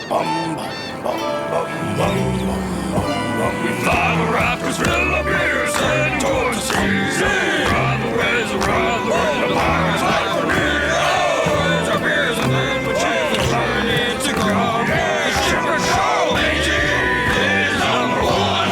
Bum, bum, bum, bum, bum, bum. We fly the rafters, fill up beers, head towards the seas. Rivalries, the pirates like the rails. Our beers and then we choose to turn it to go. The Shipwreck Show, AG is number one.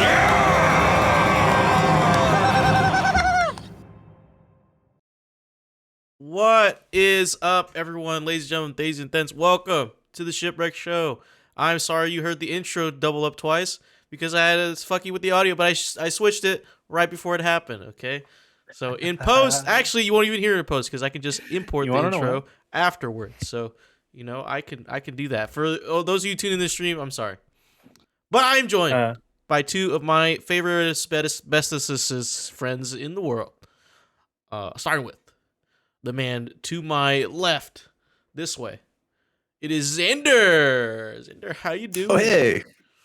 What is up, everyone, ladies and gentlemen, days and thents? Welcome to the Shipwreck Show. I'm sorry you heard the intro double up twice because I had to fucking with the audio, but I switched it right before it happened. Okay, so in post, actually, you won't even hear it in post because I can just import the intro afterwards. So I can do that. For those of you tuning in the stream, I'm sorry, but I'm joined by two of my favorite bestest friends in the world. Starting with the man to my left, this way. It is Xander. Xander, how you doing? Oh, hey.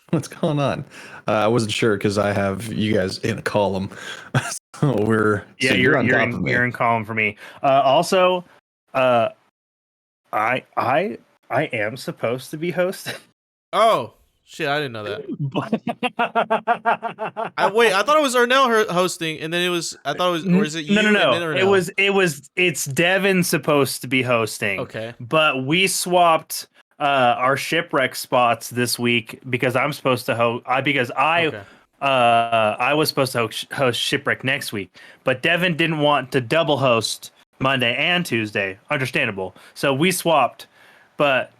What's going on? I wasn't sure because I have you guys in a column. You're in column for me. Also, I am supposed to be hosting. Oh shit! I didn't know that. I thought it was Arnell hosting, and then I thought it was, or is it you? No. It's Devin supposed to be hosting. Okay, but we swapped our Shipwreck spots this week because I'm supposed to host. I was supposed to host Shipwreck next week, but Devin didn't want to double host Monday and Tuesday. Understandable. So we swapped, but.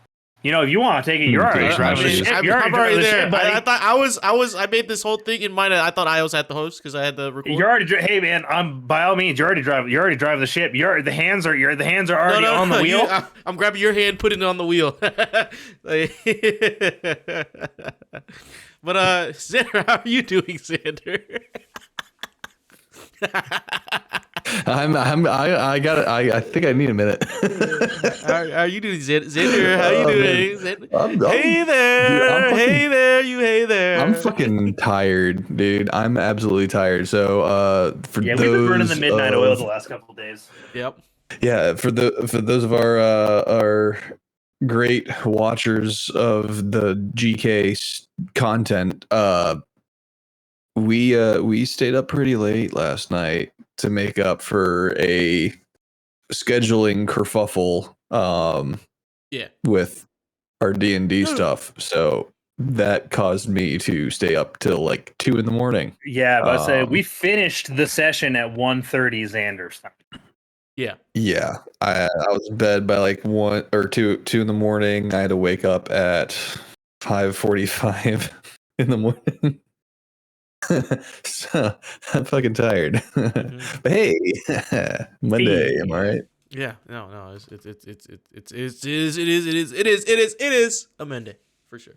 If you want to take it, you're already driving the ship. I'm already there. I thought I made this whole thing in mind. I thought I was at the host because I had the record. You're already. Hey man, by all means, you're already driving the ship. The hands are already on the wheel. I'm grabbing your hand, putting it on the wheel. But Xander, how are you doing, Xander? I think I need a minute. How are you doing, Xander? How you doing? Hey there. I'm fucking tired, dude. I'm absolutely tired. So we've been burning the midnight oil the last couple of days. Yep. Yeah, for those of our great watchers of the GK content, we stayed up pretty late last night to make up for a scheduling kerfuffle with our D&D stuff. So that caused me to stay up till like 2 a.m. Yeah, but I say we finished the session at 1:30 Xander's time. Yeah. I was in bed by like 1 or 2 in the morning. I had to wake up at 5:45 in the morning. So I'm fucking tired. Mm-hmm. But hey, Monday, am I right? Yeah, no, it is a Monday for sure.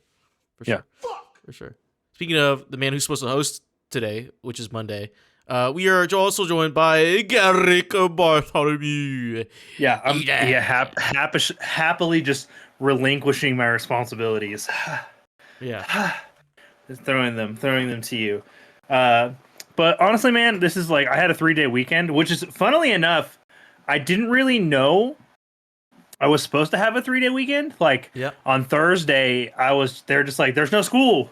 For sure. Speaking of the man who's supposed to host today, which is Monday, we are also joined by Garrick Bartholomew. Yeah, I'm happily just relinquishing my responsibilities. Yeah. Just throwing them to you. But honestly, man, this is like I had a 3-day weekend, which is funnily enough, I didn't really know I was supposed to have a 3-day weekend. On Thursday, they're just like, there's no school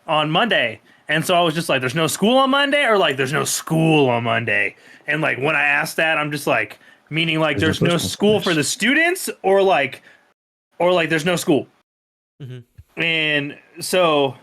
on Monday. And so I was just like, there's no school on Monday, or like there's no school on Monday. And like when I asked that, I'm just like, meaning like there's no school for the students, or like there's no school. Mm-hmm. And so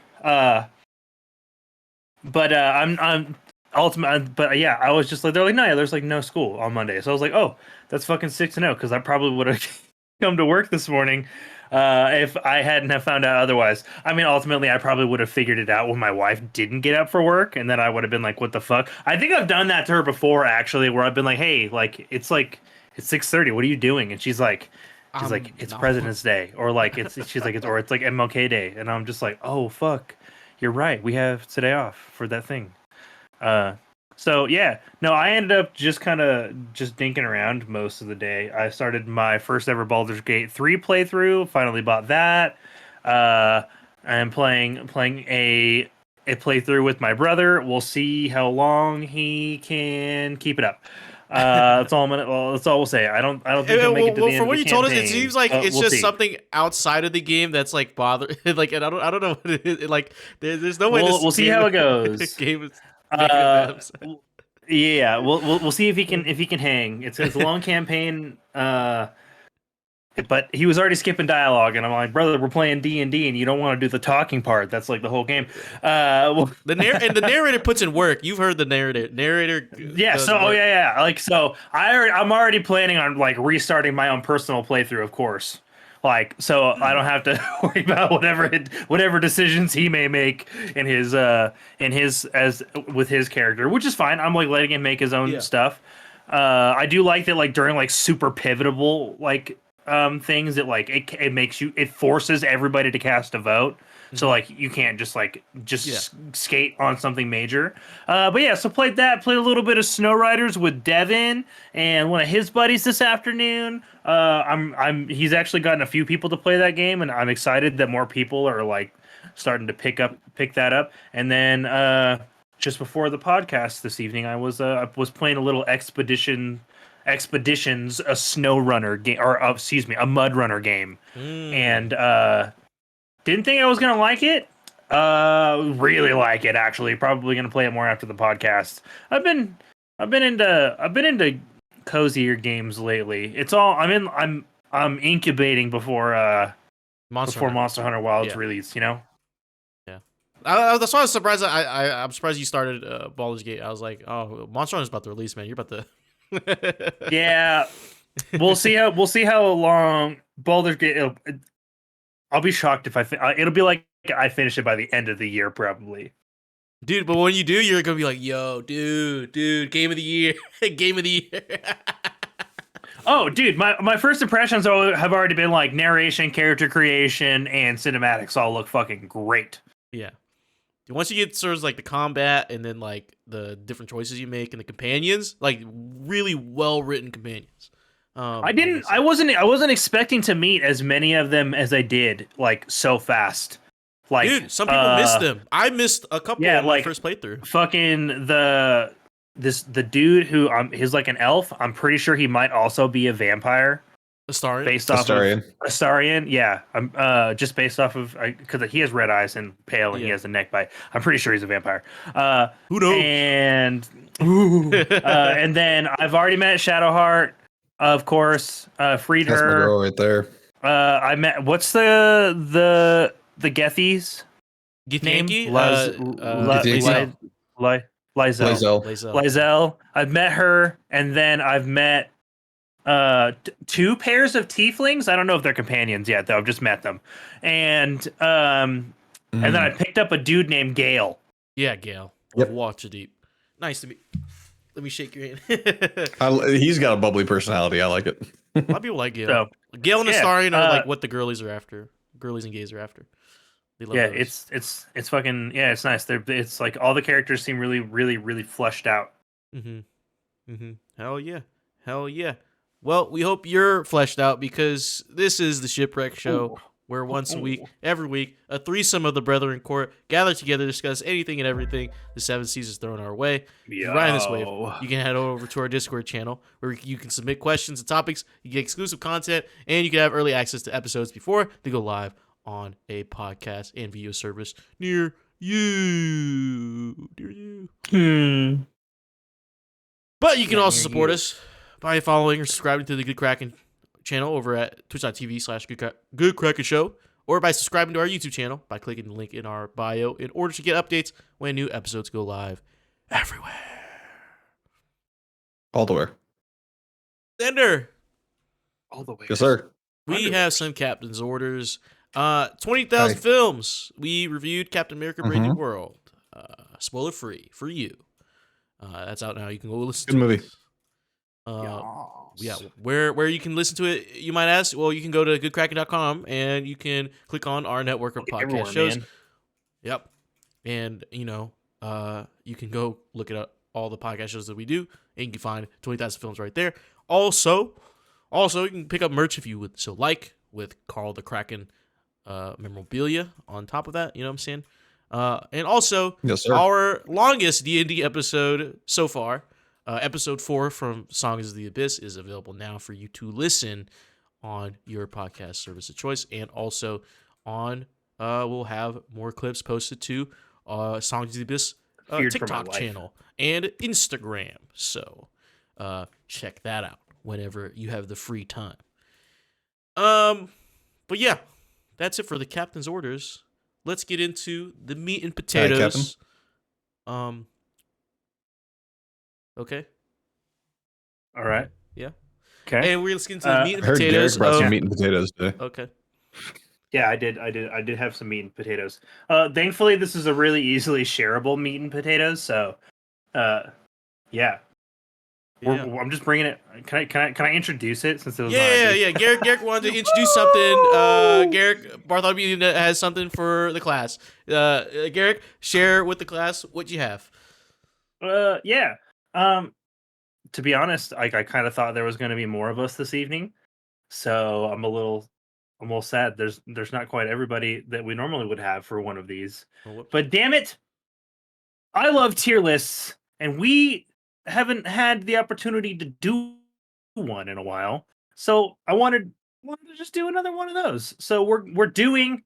I'm ultimate. But yeah, I was just like, they're like, no, there's like no school on Monday. So I was like, oh, that's fucking sick to know, because I probably would have come to work this morning if I hadn't have found out otherwise. I mean, ultimately, I probably would have figured it out when my wife didn't get up for work, and then I would have been like, what the fuck? I think I've done that to her before, actually, where I've been like, hey, it's 6:30. What are you doing? And she's like, it's President's Day, or like it's like MLK Day, and I'm just like, oh fuck. You're right. We have today off for that thing. So yeah, no, I ended up just dinking around most of the day. I started my first ever Baldur's Gate 3 playthrough. Finally bought that. I'm playing a playthrough with my brother. We'll see how long he can keep it up. That's all I'm gonna. Well, that's all we'll say. I don't think he'll make it to the end. From of what the you told us, it campaign, seems like but it's we'll just see. something outside of the game that's like bother. Like, and I don't know what it is. Like, there's no way. We'll see how it goes. Game is making him mad upset. Yeah, we'll see if he can hang. It's a long campaign. But he was already skipping dialogue, and I'm like, brother, we're playing D&D, and you don't want to do the talking part. That's like the whole game. Well, The narrator puts in work. You've heard the narrator. yeah. does So, work. yeah. Like, so I'm already planning on like restarting my own personal playthrough, of course. Like, so I don't have to worry about whatever decisions he may make in his as with his character, which is fine. I'm like letting him make his own stuff. I do like that, like during like super pivotal like things that like it makes you, it forces everybody to cast a vote. So like you can't just skate on something major. But yeah, so played a little bit of Snow Riders with Devin and one of his buddies this afternoon. He's actually gotten a few people to play that game, and I'm excited that more people are like starting to pick that up. And then just before the podcast this evening, I was playing a little Expeditions, a snow runner game, or a mud runner game, and didn't think I was gonna like it. Really like it actually. Probably gonna play it more after the podcast. I've been into cozier games lately. It's all I'm incubating before Monster Hunter Wilds release. You know. Yeah. That's why I was surprised. I'm surprised you started Baldur's Gate. I was like, oh, Monster Hunter's about to release, man. You're about to. Yeah, we'll see how long Baldur's Gate. I'll be shocked if it'll be like I finish it by the end of the year probably. Dude, but when you do, you're gonna be like, yo, dude, game of the year, game of the year. Oh, dude, my first impressions have already been like narration, character creation, and cinematics all look fucking great. Yeah. Once you get sort of like the combat and then like the different choices you make and the companions, like really well written companions. I wasn't expecting to meet as many of them as I did, like so fast. Like, dude, some people missed them. I missed a couple on my first playthrough. Fucking the dude who he's like an elf. I'm pretty sure he might also be a vampire. Astarion? Based off of Astarion, yeah. I'm just based off of because he has red eyes and pale, and he has a neck bite. I'm pretty sure he's a vampire. Who knows? And and then I've already met Shadowheart, of course. Freed That's her. my girl right there. I met what's the Gethies name? Lizelle. I've met her, and then I've met two pairs of tieflings. I don't know if they're companions yet, though. I've just met them, and then I picked up a dude named Gale. Yeah, Gale. Yep. Waterdeep. Nice to meet. Let me shake your hand. He's got a bubbly personality. I like it. A lot of people like Gale. So, Gale and Astarion are like what the girlies are after. Girlies and gays are after. They love those. it's fucking it's nice. It's like all the characters seem really, really, really fleshed out. Hell yeah. Well, we hope you're fleshed out because this is the Shipwreck Show, where once a week, every week, a threesome of the Brethren Court gather together to discuss anything and everything the Seven Seas is throwing our way. If you're riding this wave, you can head over to our Discord channel where you can submit questions and topics, you get exclusive content, and you can have early access to episodes before they go live on a podcast and video service near you. But you can also support us by following or subscribing to the Good Kraken channel over at twitch.tv/Good Kraken Show, or by subscribing to our YouTube channel by clicking the link in our bio in order to get updates when new episodes go live everywhere. All the way. Xander. All the way. Yes, sir. We have some captain's orders. 20,000 films. We reviewed Captain America: Brave New World. Spoiler free for you. That's out now. You can go listen to movie. Yeah, where you can listen to it, you might ask. Well, you can go to goodkraken.com and you can click on our network of podcast shows. Man. Yep. And, you can go look at all the podcast shows that we do, and you can find 20,000 films right there. Also, you can pick up merch if you would so like, with Carl the Kraken memorabilia on top of that. You know what I'm saying? And also, yes, sir. Our longest D&D episode so far, Episode 4 from Songs of the Abyss is available now for you to listen on your podcast service of choice, and also on we'll have more clips posted to Songs of the Abyss Feared for my TikTok life. channel and Instagram. So check that out whenever you have the free time. But yeah, that's it for the captain's orders. Let's get into the meat and potatoes. Okay. All right. Yeah. Okay. And we're gonna get into the meat and I heard Derek potatoes. brought some of- meat and potatoes today. Okay. Yeah, I did have some meat and potatoes. Thankfully, this is a really easily shareable meat and potatoes. So, yeah. I'm just bringing it. Can I introduce it since it was my idea? Yeah. Garrick wanted to introduce something. Garrick Bartholomew has something for the class. Garrick, share with the class what you have. Yeah. To be honest, I kind of thought there was going to be more of us this evening, so I'm a little sad. There's not quite everybody that we normally would have for one of these. But damn it, I love tier lists, and we haven't had the opportunity to do one in a while. So I wanted to just do another one of those. So we're doing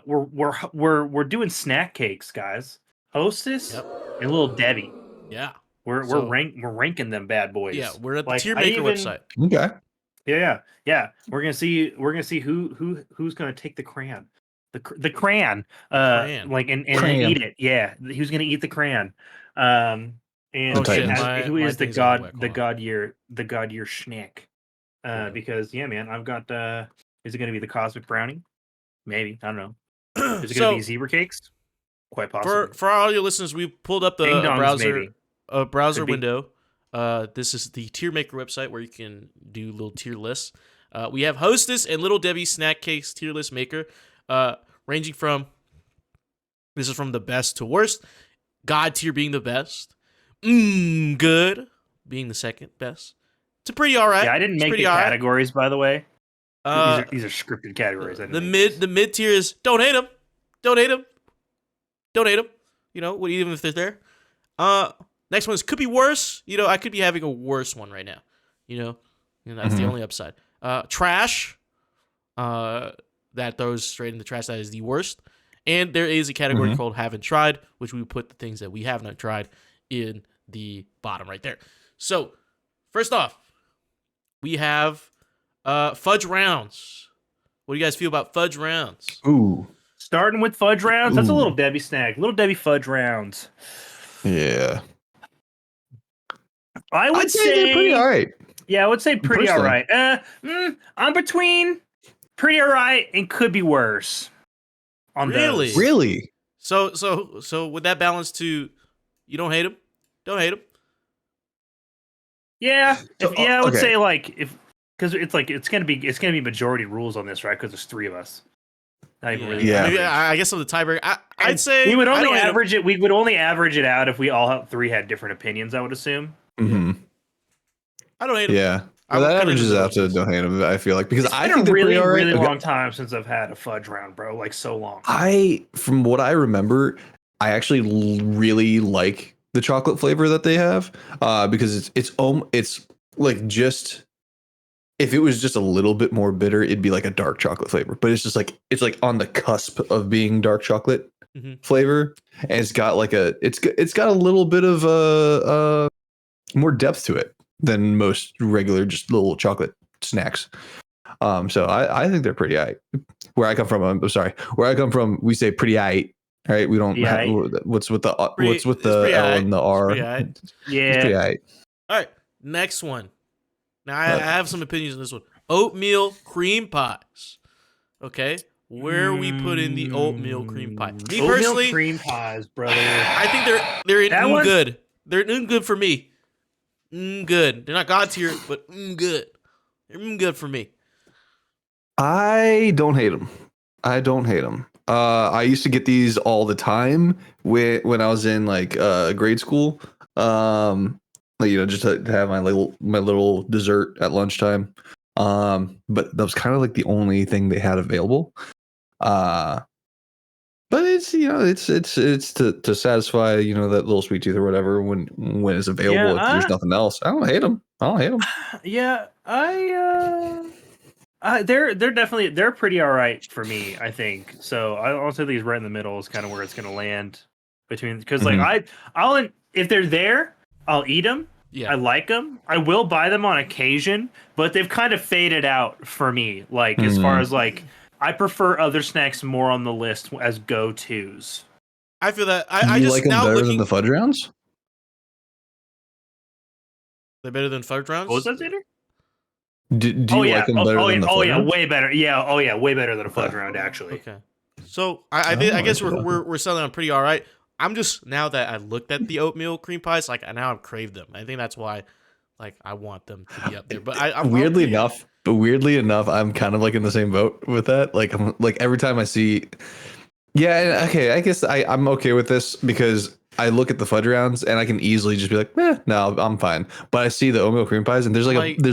we're doing snack cakes, guys. Hostess and Little Debbie. Yeah. We're ranking them bad boys. Yeah, we're at the Like, tier I maker even- website. Okay. Yeah. We're gonna see who's gonna take the crayon. The crayon. Crayon. Like and Crayon. eat it. Yeah. Who's gonna eat the crayon? And Oh, shit, who my is the thing's out of god whack, hold on. the god year schnick? Because yeah, man, I've got is it gonna be the cosmic brownie? Maybe. I don't know. Is it gonna be zebra cakes? Quite possibly. For our audio listeners, we pulled up the Ding dongs, browser maybe. browser Could be. window. This is the tier maker website where you can do little tier lists. We have Hostess and Little Debbie snack cakes tier list maker, ranging from this is from the best to worst. God tier being the best, good being the second best, to pretty all right. Yeah, I didn't It's make the pretty all right. categories, by the way. Uh, these are scripted categories. I the didn't make these. mid tier is don't hate them, don't hate them, don't hate them. You know, even if they're there. Next one is could be worse. You know, I could be having a worse one right now. You know that's the only upside. Trash. That throws straight in the trash. That is the worst. And there is a category called haven't tried, which we put the things that we have not tried in the bottom right there. So, first off, we have fudge rounds. What do you guys feel about fudge rounds? Ooh. Starting with fudge rounds. That's a Ooh. Little Debbie snack. Little Debbie fudge rounds. Yeah. I would I'd say they're pretty all right. Yeah, I would say pretty all Personally. right. I'm between pretty all right and could be worse. On Really? those. Really? So with that balance to, you don't hate them, don't hate them. Yeah, So, I would okay. say like because it's gonna be majority rules on this, right? Because there's three of us. Not even really. Yeah. Maybe, I guess on the tiebreaker, I'd say we would I only don't hate 'em. average it. We would only average it out if we all three had different opinions. I would assume. Mm-hmm. I don't hate them. Yeah. I Well, would that put it averages in out to those. don't hate them. I feel like because It's I been think a they're really pretty all right. really Okay. long time since I've had a fudge round, bro. Like so long. From what I remember, I actually really like the chocolate flavor that they have because it's like just if it was just a little bit more bitter, it'd be like a dark chocolate flavor. But it's just like it's like on the cusp of being dark chocolate Mhm. flavor, and it's got like it's got a little bit of more depth to it than most regular just little chocolate snacks. So I think they're pretty aight. Where I come from, I'm sorry. Where I come from, we say pretty aight. Right? We don't. Pretty aight. What's with the Pretty- what's with it's the pretty L aight. and the R? Pretty aight. It's Yeah. pretty aight. All right, next one. Now I have some opinions on this one. Oatmeal cream pies. Okay, where we put in the oatmeal cream pie. Me Oatmeal personally, cream pies, brother. I think they're in That one's- good. They're in good for me. Good. They're not god tier, but good. They're good for me. I don't hate them. I don't hate them. I used to get these all the time when I was in like grade school. Like, just to have my little dessert at lunchtime. But that was kind of like the only thing they had available. But it's it's to satisfy that little sweet tooth or whatever when it's available. If there's nothing else, I don't hate them. Yeah, they're definitely they're pretty all right for me, I think. So I'll say these right in the middle is kind of where it's gonna land between, because like I'll if they're there, I'll eat them. Yeah. I like them. I will buy them on occasion, but they've kind of faded out for me. Like as far as like, I prefer other snacks more on the list as go-tos. I feel that I just like them now better looking. than the fudge rounds. They're better than fudge rounds. What was that, Xander? Do you like them better than the fudge rounds? Way better. Yeah, way better than a fudge round actually. Okay. So I guess we're selling them pretty all right. I'm just, now that I looked at the oatmeal cream pies, like now I've craved them. I think that's why, like, I want them to be up there. But I'm weirdly enough, I'm kind of like in the same boat with that. Like I'm like every time I see, yeah, okay, I guess I'm okay with this because I look at the fudge rounds and I can easily just be like, no, I'm fine. But I see the oatmeal cream pies and there's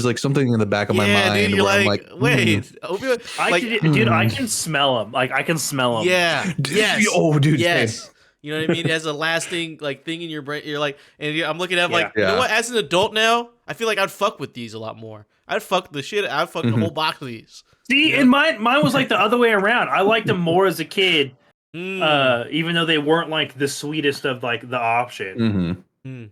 like something in the back of my mind dude, where I'm like, wait, oatmeal, dude, I can smell them. Like I can smell them. Yeah. Yes. Oh, dude. Yes. Same. You know what I mean? It has a lasting thing in your brain. You're like, and I'm looking at them Yeah. You know what? As an adult now, I feel like I'd fuck with these a lot more. I'd fuck the whole box of these. See, and mine was like the other way around. I liked them more as a kid, even though they weren't like the sweetest of like the option. No,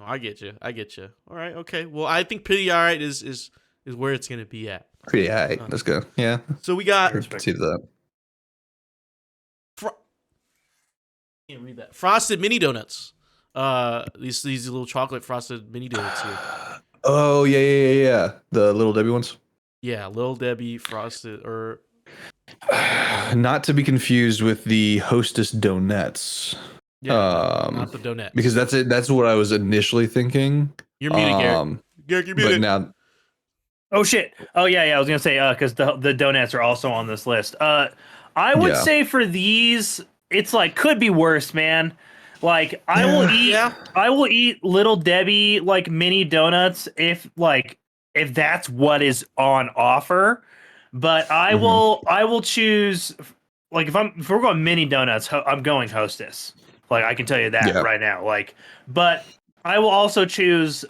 I get you. All right, okay. Well, I think pretty all right is where it's gonna be at. Pretty all right. Let's go. Yeah. So we got. See that. Can't read that. Frosted mini donuts. These little chocolate frosted mini donuts here. Oh yeah. The Little Debbie ones. Yeah, Little Debbie frosted, or not to be confused with the Hostess donuts. Yeah, not the donut. Because that's it. That's what I was initially thinking. You're muted, Garrett. Garrett, you're muted. But now. Oh shit. Oh yeah. I was gonna say because the donuts are also on this list. I would say for these, it's like could be worse, man. Like I will eat Little Debbie like mini donuts if that's what is on offer. But I will choose, like if we're going mini donuts, I'm going Hostess. Like I can tell you that right now. Like, but I will also choose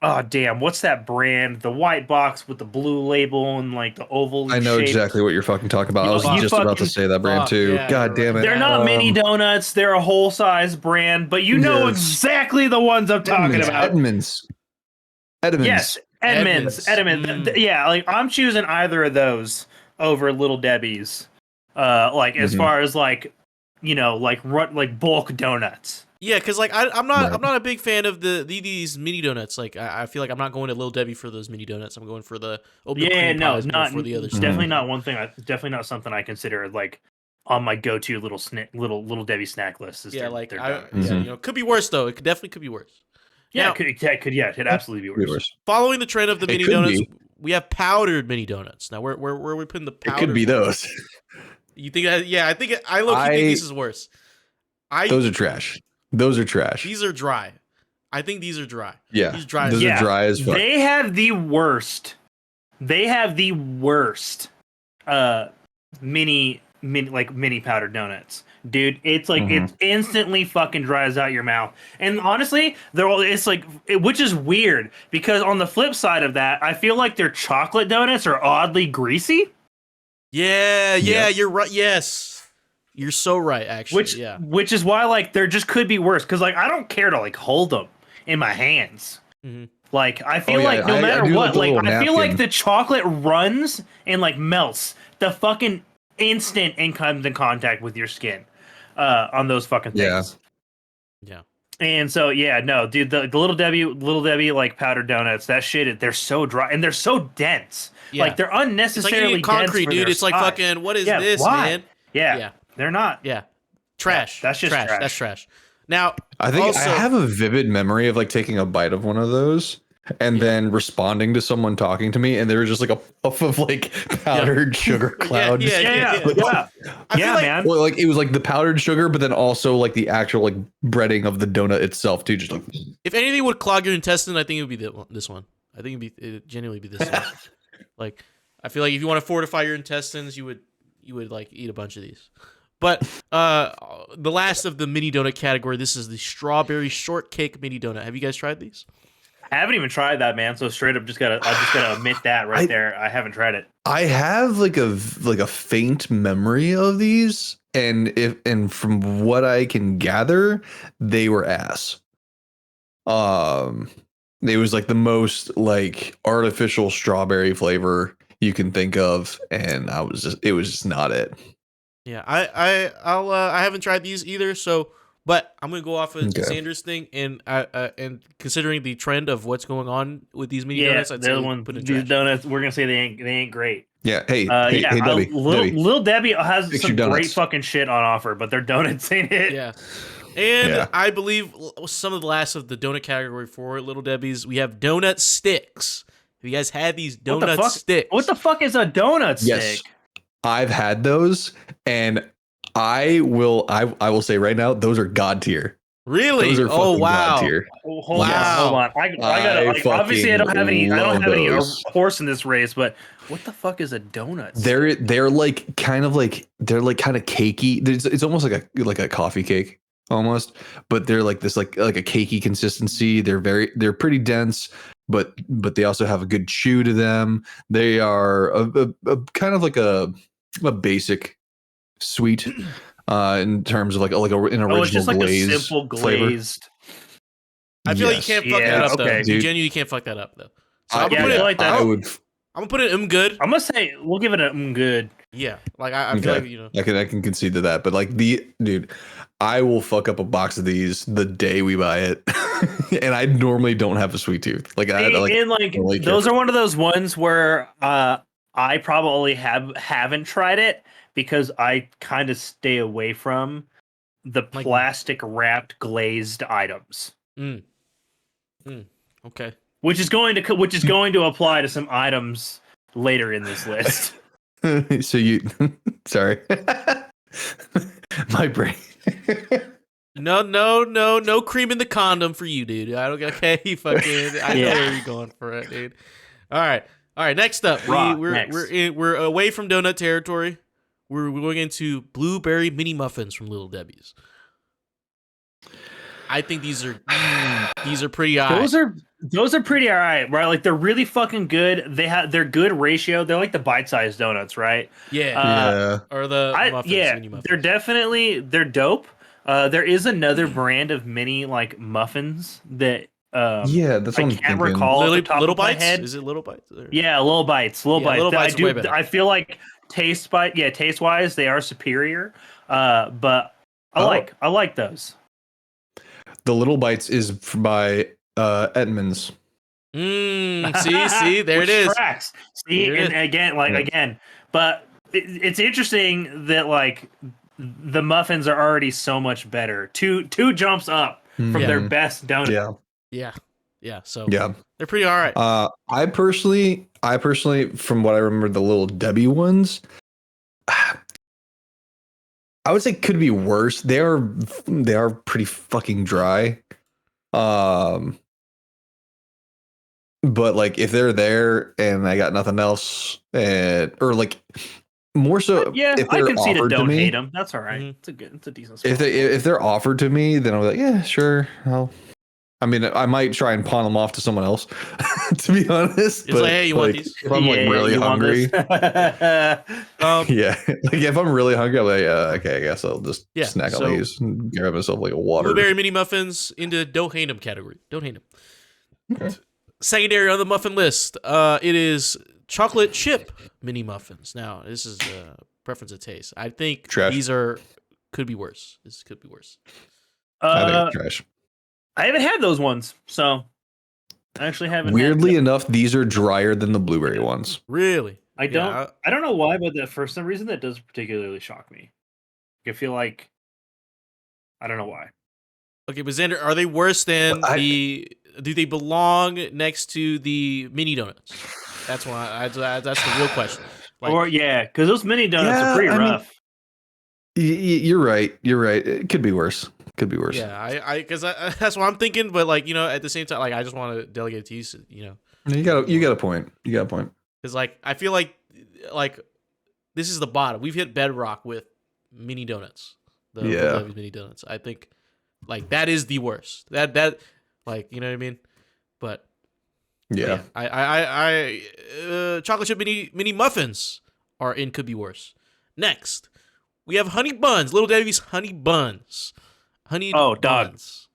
oh damn, what's that brand? The white box with the blue label and like the oval. I know exactly what you're fucking talking about. I was just about to say that brand too. Yeah, God damn it. They're not mini donuts. They're a whole size brand, but you know exactly the ones I'm talking about. Edmonds. Yes, Edmonds. Yeah, like I'm choosing either of those over Little Debbie's. Like as far as like, you know, like bulk donuts. Yeah, because like I'm not a big fan of these mini donuts. Like I feel like I'm not going to Little Debbie for those mini donuts. I'm going for the oatmeal cream pies for the other stuff. Definitely not one thing. Definitely not something I consider like on my go-to little Debbie snack list. Is you know, could be worse though. It definitely could be worse. Yeah, it could absolutely be worse. Following the trend of the mini donuts, we have powdered mini donuts. Now where are we putting the powder? It could be those. You think that? Yeah, I think I think this is worse. Those are trash. Those are trash. These are dry. I think these are dry. Yeah, these dry. Those are dry as fuck. They have the worst. Mini powdered donuts, dude. It's like it instantly fucking dries out your mouth. And honestly, which is weird because on the flip side of that, I feel like their chocolate donuts are oddly greasy. Yeah, you're right. Yes. You're so right, actually. Which is why like there just could be worse because like I don't care to like hold them in my hands. Like I feel like no matter what, like I feel like the chocolate runs and like melts the fucking instant and comes in contact with your skin on those fucking things. Yeah. And so no, dude, the Little Debbie like powdered donuts, that shit, they're so dry and they're so dense. Yeah. Like they're unnecessarily it's like concrete, dude. It's like fucking what is this, man? Yeah. They're not. Yeah. Trash. That's just trash. That's trash. Now, I think I have a vivid memory of like taking a bite of one of those and then responding to someone talking to me, and they were just like a puff of like powdered sugar cloud. Yeah, man. Well, like it was like the powdered sugar, but then also like the actual like breading of the donut itself too. Just like, if anything would clog your intestine, I think it would be this one. I think it'd genuinely be this one. Like, I feel like if you want to fortify your intestines, you would like eat a bunch of these. But the last of the mini donut category, this is the strawberry shortcake mini donut. Have you guys tried these? I haven't even tried that, man. So straight up, I just gotta admit that there. I haven't tried it. I have like a faint memory of these, and from what I can gather, they were ass. It was like the most like artificial strawberry flavor you can think of, and it was just not it. Yeah, I haven't tried these either. So, but I'm gonna go off of Xander's thing, and considering the trend of what's going on with these mini donuts, I'd say these donuts. We're gonna say they ain't great. Yeah. Hey, Debbie. Little Debbie has Fix some your great donuts. fucking shit on offer, but their donuts ain't it. Yeah. And Yeah. I believe some of the last of the donut category for Little Debbie's, we have donut sticks. Have you guys had these donut sticks? What the fuck is a donut Yes. stick? I've had those, and I will say right now, those are god tier. Really? Those are Oh fucking wow. god tier. Hold on. I gotta. Like, obviously, I don't have any those. horse in this race, but what the fuck is a donut? They're like kind of cakey. It's almost like a coffee cake almost, but they're like this like a cakey consistency. They're pretty dense, but they also have a good chew to them. They are a kind of like a basic sweet in terms of like an original it's just like glaze a simple flavor. glazed. I feel like you can't fuck that up though. okay. You Dude. genuinely can't fuck that up though. So I I'm gonna put it, like that. I would. I'm gonna put it good. I'm gonna say we'll give it a good. Yeah. Like I feel Okay. like I can concede to that, but like dude, I will fuck up a box of these the day we buy it, and I normally don't have a sweet tooth. Like Those are one of those ones where I probably haven't tried it because I kind of stay away from the plastic wrapped glazed items. Okay. Which is going to apply to some items later in this list. So you, sorry, my brain. No cream in the condom for you, dude. I don't get okay. Fucking, I know where you're going for it, dude. All right. Next up, we're away from donut territory. We're going into blueberry mini muffins from Little Debbie's. I think these are pretty high. Those are pretty alright, right? Like they're really fucking good. They're good ratio. They're like the bite-sized donuts, right? Yeah. Or the muffins, mini muffins. They're dope. There is another brand of mini like muffins that that's what I can't recall off the top Little of my Bites. head. Is it Little Bites? Yeah, Little Bites. Little Bites. Way better. I feel like taste wise they are superior. But I like those. The Little Bites is by Edmonds. See, there it is. Tracks. See, and again, but it's interesting that like the muffins are already so much better. Two jumps up from their best donut. Yeah. So yeah, they're pretty all right. I personally, from what I remember, the Little Debbie ones, I would say could be worse. They are pretty fucking dry. But like if they're there and I got nothing else, or like more so, if I can see offered that. Don't to me, hate them. That's all right. It's a decent. Spot. If they're offered to me, then I'll be like, yeah, sure. I mean, I might try and pawn them off to someone else, to be honest. It's like, hey, you want these? If I'm like really hungry, like if I'm really hungry, I'm like, okay, I guess I'll just snack on these and grab myself like a water. Blueberry mini muffins into don't hate them category. Don't hate them. Okay. Secondary on the muffin list, it is chocolate chip mini muffins. Now, this is preference of taste. I think these could be worse. This could be worse. I think it's trash. I haven't had those ones, so I actually haven't. Weirdly enough, these are drier than the blueberry ones. Really? I don't know why, but for some reason that doesn't particularly shock me. I feel like I don't know why. Okay, but Xander, are they worse than do they belong next to the mini donuts? That's why. That's the real question. Because those mini donuts are pretty rough. You're right. It could be worse. Yeah, because that's what I'm thinking. But like at the same time, like I just want to delegate it to you. You got a point. Because like I feel like this is the bottom. We've hit bedrock with mini donuts. The Yeah. Little Debbie's mini donuts. I think like that is the worst. That like you know what I mean. But Yeah. I chocolate chip mini muffins are in could be worse. Next, we have honey buns. Little Debbie's honey buns. Honey dog. buns.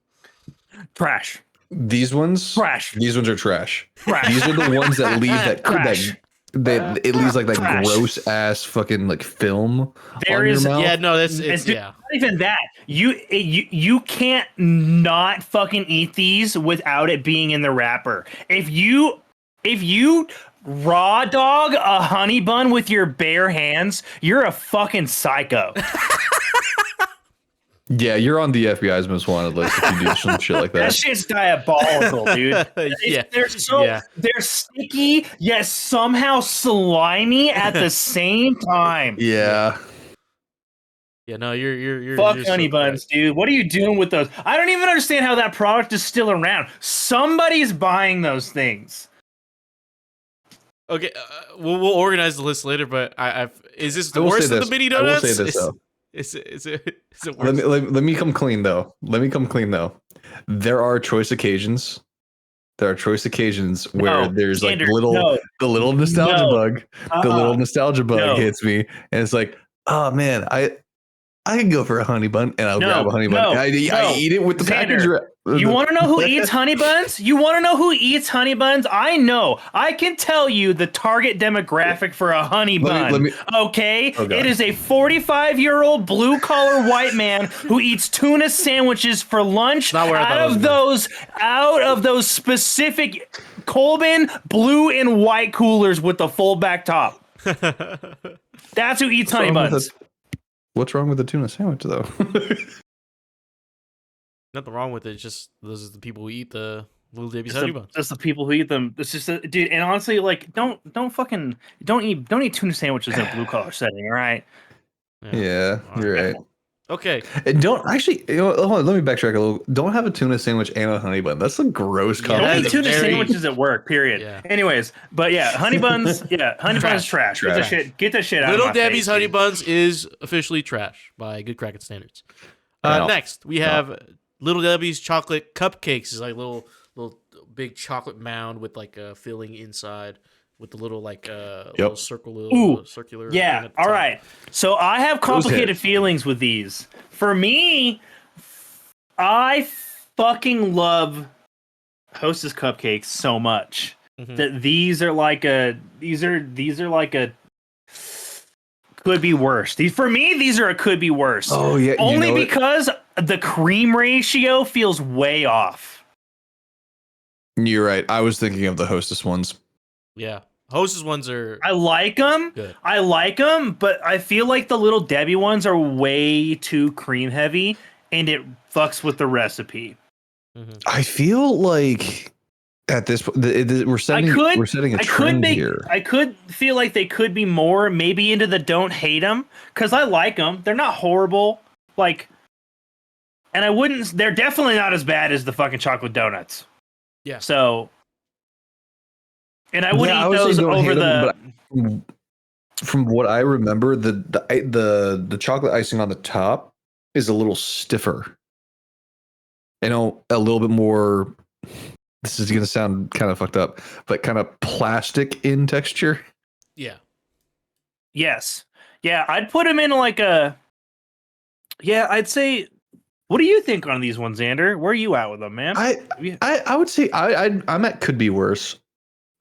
Trash. These ones, Trash. These ones are trash. Trash. These are the ones that leave Trash. that it leaves like that Trash. gross ass fucking like film There on is- your mouth. Yeah, no, And it's dude, yeah. not even that. You can't not fucking eat these without it being in the wrapper. If you raw dog a honey bun with your bare hands, you're a fucking psycho. Yeah, you're on the FBI's most wanted list if you do some shit like That that. shit's diabolical, dude. Yeah. They're sticky yet somehow slimy at the same time. Yeah. Yeah, no, you're Fuck you're honey so buns, dude. What are you doing with those? I don't even understand how that product is still around. Somebody's buying those things. Okay, we'll organize the list later. But is this the I will say worst of this. the mini I will donuts? say this, though. Is it Let worse? let me come clean though. There are choice occasions. There are choice occasions where No, there's like Xander, no. the little nostalgia No. bug. The little nostalgia bug No. hits me, and it's like, oh man, I can go for a honey bun, and I'll grab a honey bun. And I eat it with the Xander, package. You want to know who eats honey buns? You want to know who eats honey buns? I know. I can tell you the target demographic for a honey bun. Okay? Oh, God. It is a 45-year-old blue-collar white man who eats tuna sandwiches for lunch Not where I thought it was out of those specific Colbin blue and white coolers with the full back top. That's who eats honey buns. What's wrong with the tuna sandwich though? Nothing wrong with it. It's just those are the people who eat the Little Debbie's honey buns. That's the people who eat them. It's just, dude. And honestly, like, don't eat tuna sandwiches in a blue collar setting. All right. Yeah, you're right. Okay. And don't actually, hold on, let me backtrack a little. Don't have a tuna sandwich and a honey bun. That's a gross Yeah, Don't combination. eat tuna very- sandwiches at work. Period. Yeah. Anyways, but yeah, honey buns. Yeah, honey buns trash. Trash. Get that shit out. Little of my Debbie's face, honey dude. buns is officially trash by good Kraken standards. No. Next, we have Little Debbie's chocolate cupcakes. Is like little big chocolate mound with like a filling inside with the little like little circular. Yeah. thing at the All top. right. So I have complicated hit. feelings with these. For me, I fucking love Hostess cupcakes so much Mhm. that these are like a could be worse. For me, these are a could be worse. Oh yeah, Only you know what? because the cream ratio feels way off. You're right. I was thinking of the Hostess ones. Yeah. Hostess ones are I like them. good. I like them, but I feel like the Little Debbie ones are way too cream heavy, and it fucks with the recipe. Mhm. I feel like at this point we're setting a trend here. I could feel like they could be more, maybe into the don't hate them, because I like them. They're not horrible. Like, and I wouldn't. They're definitely not as bad as the fucking chocolate donuts. Yeah. So, and I would Yeah, eat would say those don't over hate 'em, the. but from what I remember, the chocolate icing on the top is a little stiffer. You know, a little bit more. This is gonna sound kind of fucked up, but kind of plastic in texture. Yeah. Yes. Yeah, I'd put them in like a. Yeah, I'd say. What do you think on these ones, Xander? Where are you at with them, man? I would say I'm at could be worse.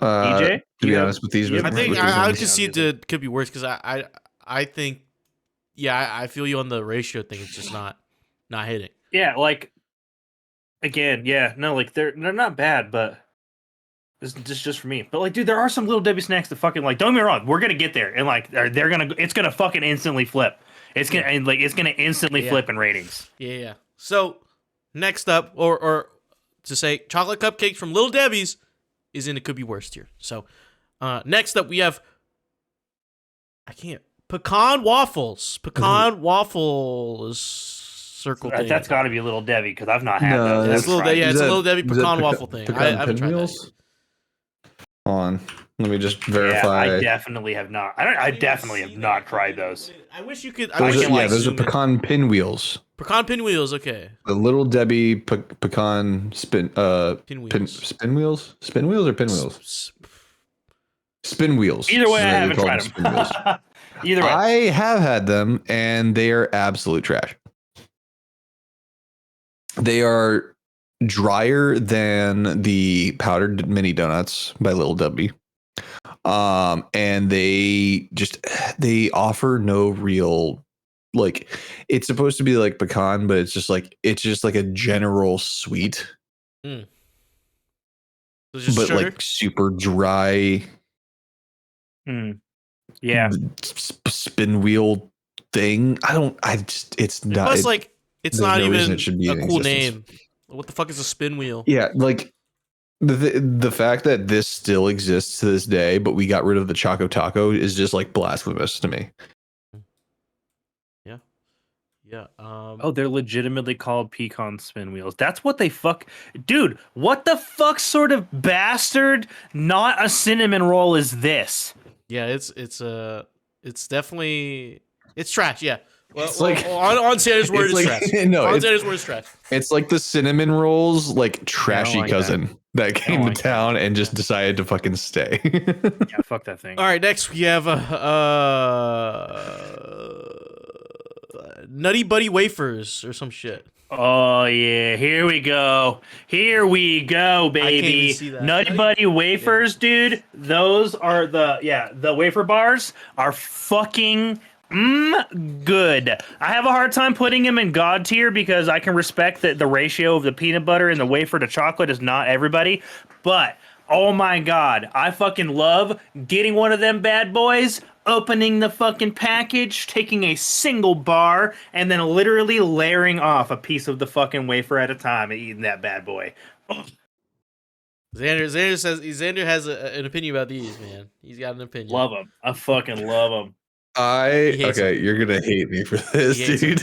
EJ? To be honest with these, you have- I think with these I would ones. concede to could be worse because I think I feel you on the ratio thing. It's just not hitting. Yeah, like again, yeah, no, like they're not bad, but it's just for me. But like, dude, there are some Little Debbie snacks that fucking like. Don't get me wrong, we're gonna get there, and like it's gonna fucking instantly flip. It's gonna and like it's gonna instantly Yeah. flip in ratings. Yeah. So next up, or to say, chocolate cupcakes from Little Debbie's is in the could be worse tier. So next up we have pecan waffles. Pecan waffles circle thing. That's got to be Little Debbie because I've not had No, those. That's that's it's a Little Debbie Is that pecan waffle thing. I haven't tried that. On Let me just Yeah, verify. I definitely have not. I definitely have not tried those. I wish you could. Those I are, can yeah, those are zoom in. pecan pinwheels. Pecan pinwheels. Okay. The Little Debbie pecan Pinwheels. spin wheels or pinwheels? Spin wheels. Either way, I They're haven't called tried spin wheels. them. Either way. I have had them, and they are absolute trash. They are drier than the powdered mini donuts by Little Debbie. And they offer no real, like, it's supposed to be like pecan, but it's just like a general sweet, So just but sugar? like super dry. Yeah. Spin wheel thing. It's not. Plus, like, it's there's not no reason even it should be a in cool existence. name. What the fuck is a spin wheel? Yeah, like the fact that this still exists to this day, but we got rid of the Choco Taco is just like blasphemous to me. Yeah. Oh, they're legitimately called pecan spin wheels. That's what they fuck. Dude, what the fuck sort of bastard not a cinnamon roll is this? Yeah, it's definitely it's trash. Yeah. Well, It's like- on Santa's word, it's it's like- trash. no, on it's- Santa's word, it's trash. It's like the cinnamon rolls, like trashy like cousin that came to like that. town and just decided to fucking stay. Yeah, fuck that thing. All right, next we have Nutty Buddy wafers or some shit. Oh yeah, here we go. Here we go, baby. see that. Nutty Buddy wafers, dude. Those are the wafer bars are fucking good. I have a hard time putting them in God tier because I can respect that the ratio of the peanut butter and the wafer to chocolate is not everybody, but oh my god, I fucking love getting one of them bad boys, opening the fucking package, taking a single bar, and then literally layering off a piece of the fucking wafer at a time and eating that bad boy. Oh, Xander has an opinion about these, man. He's got an opinion. love them. I fucking love them. hates You're gonna hate me for this, He hates dude.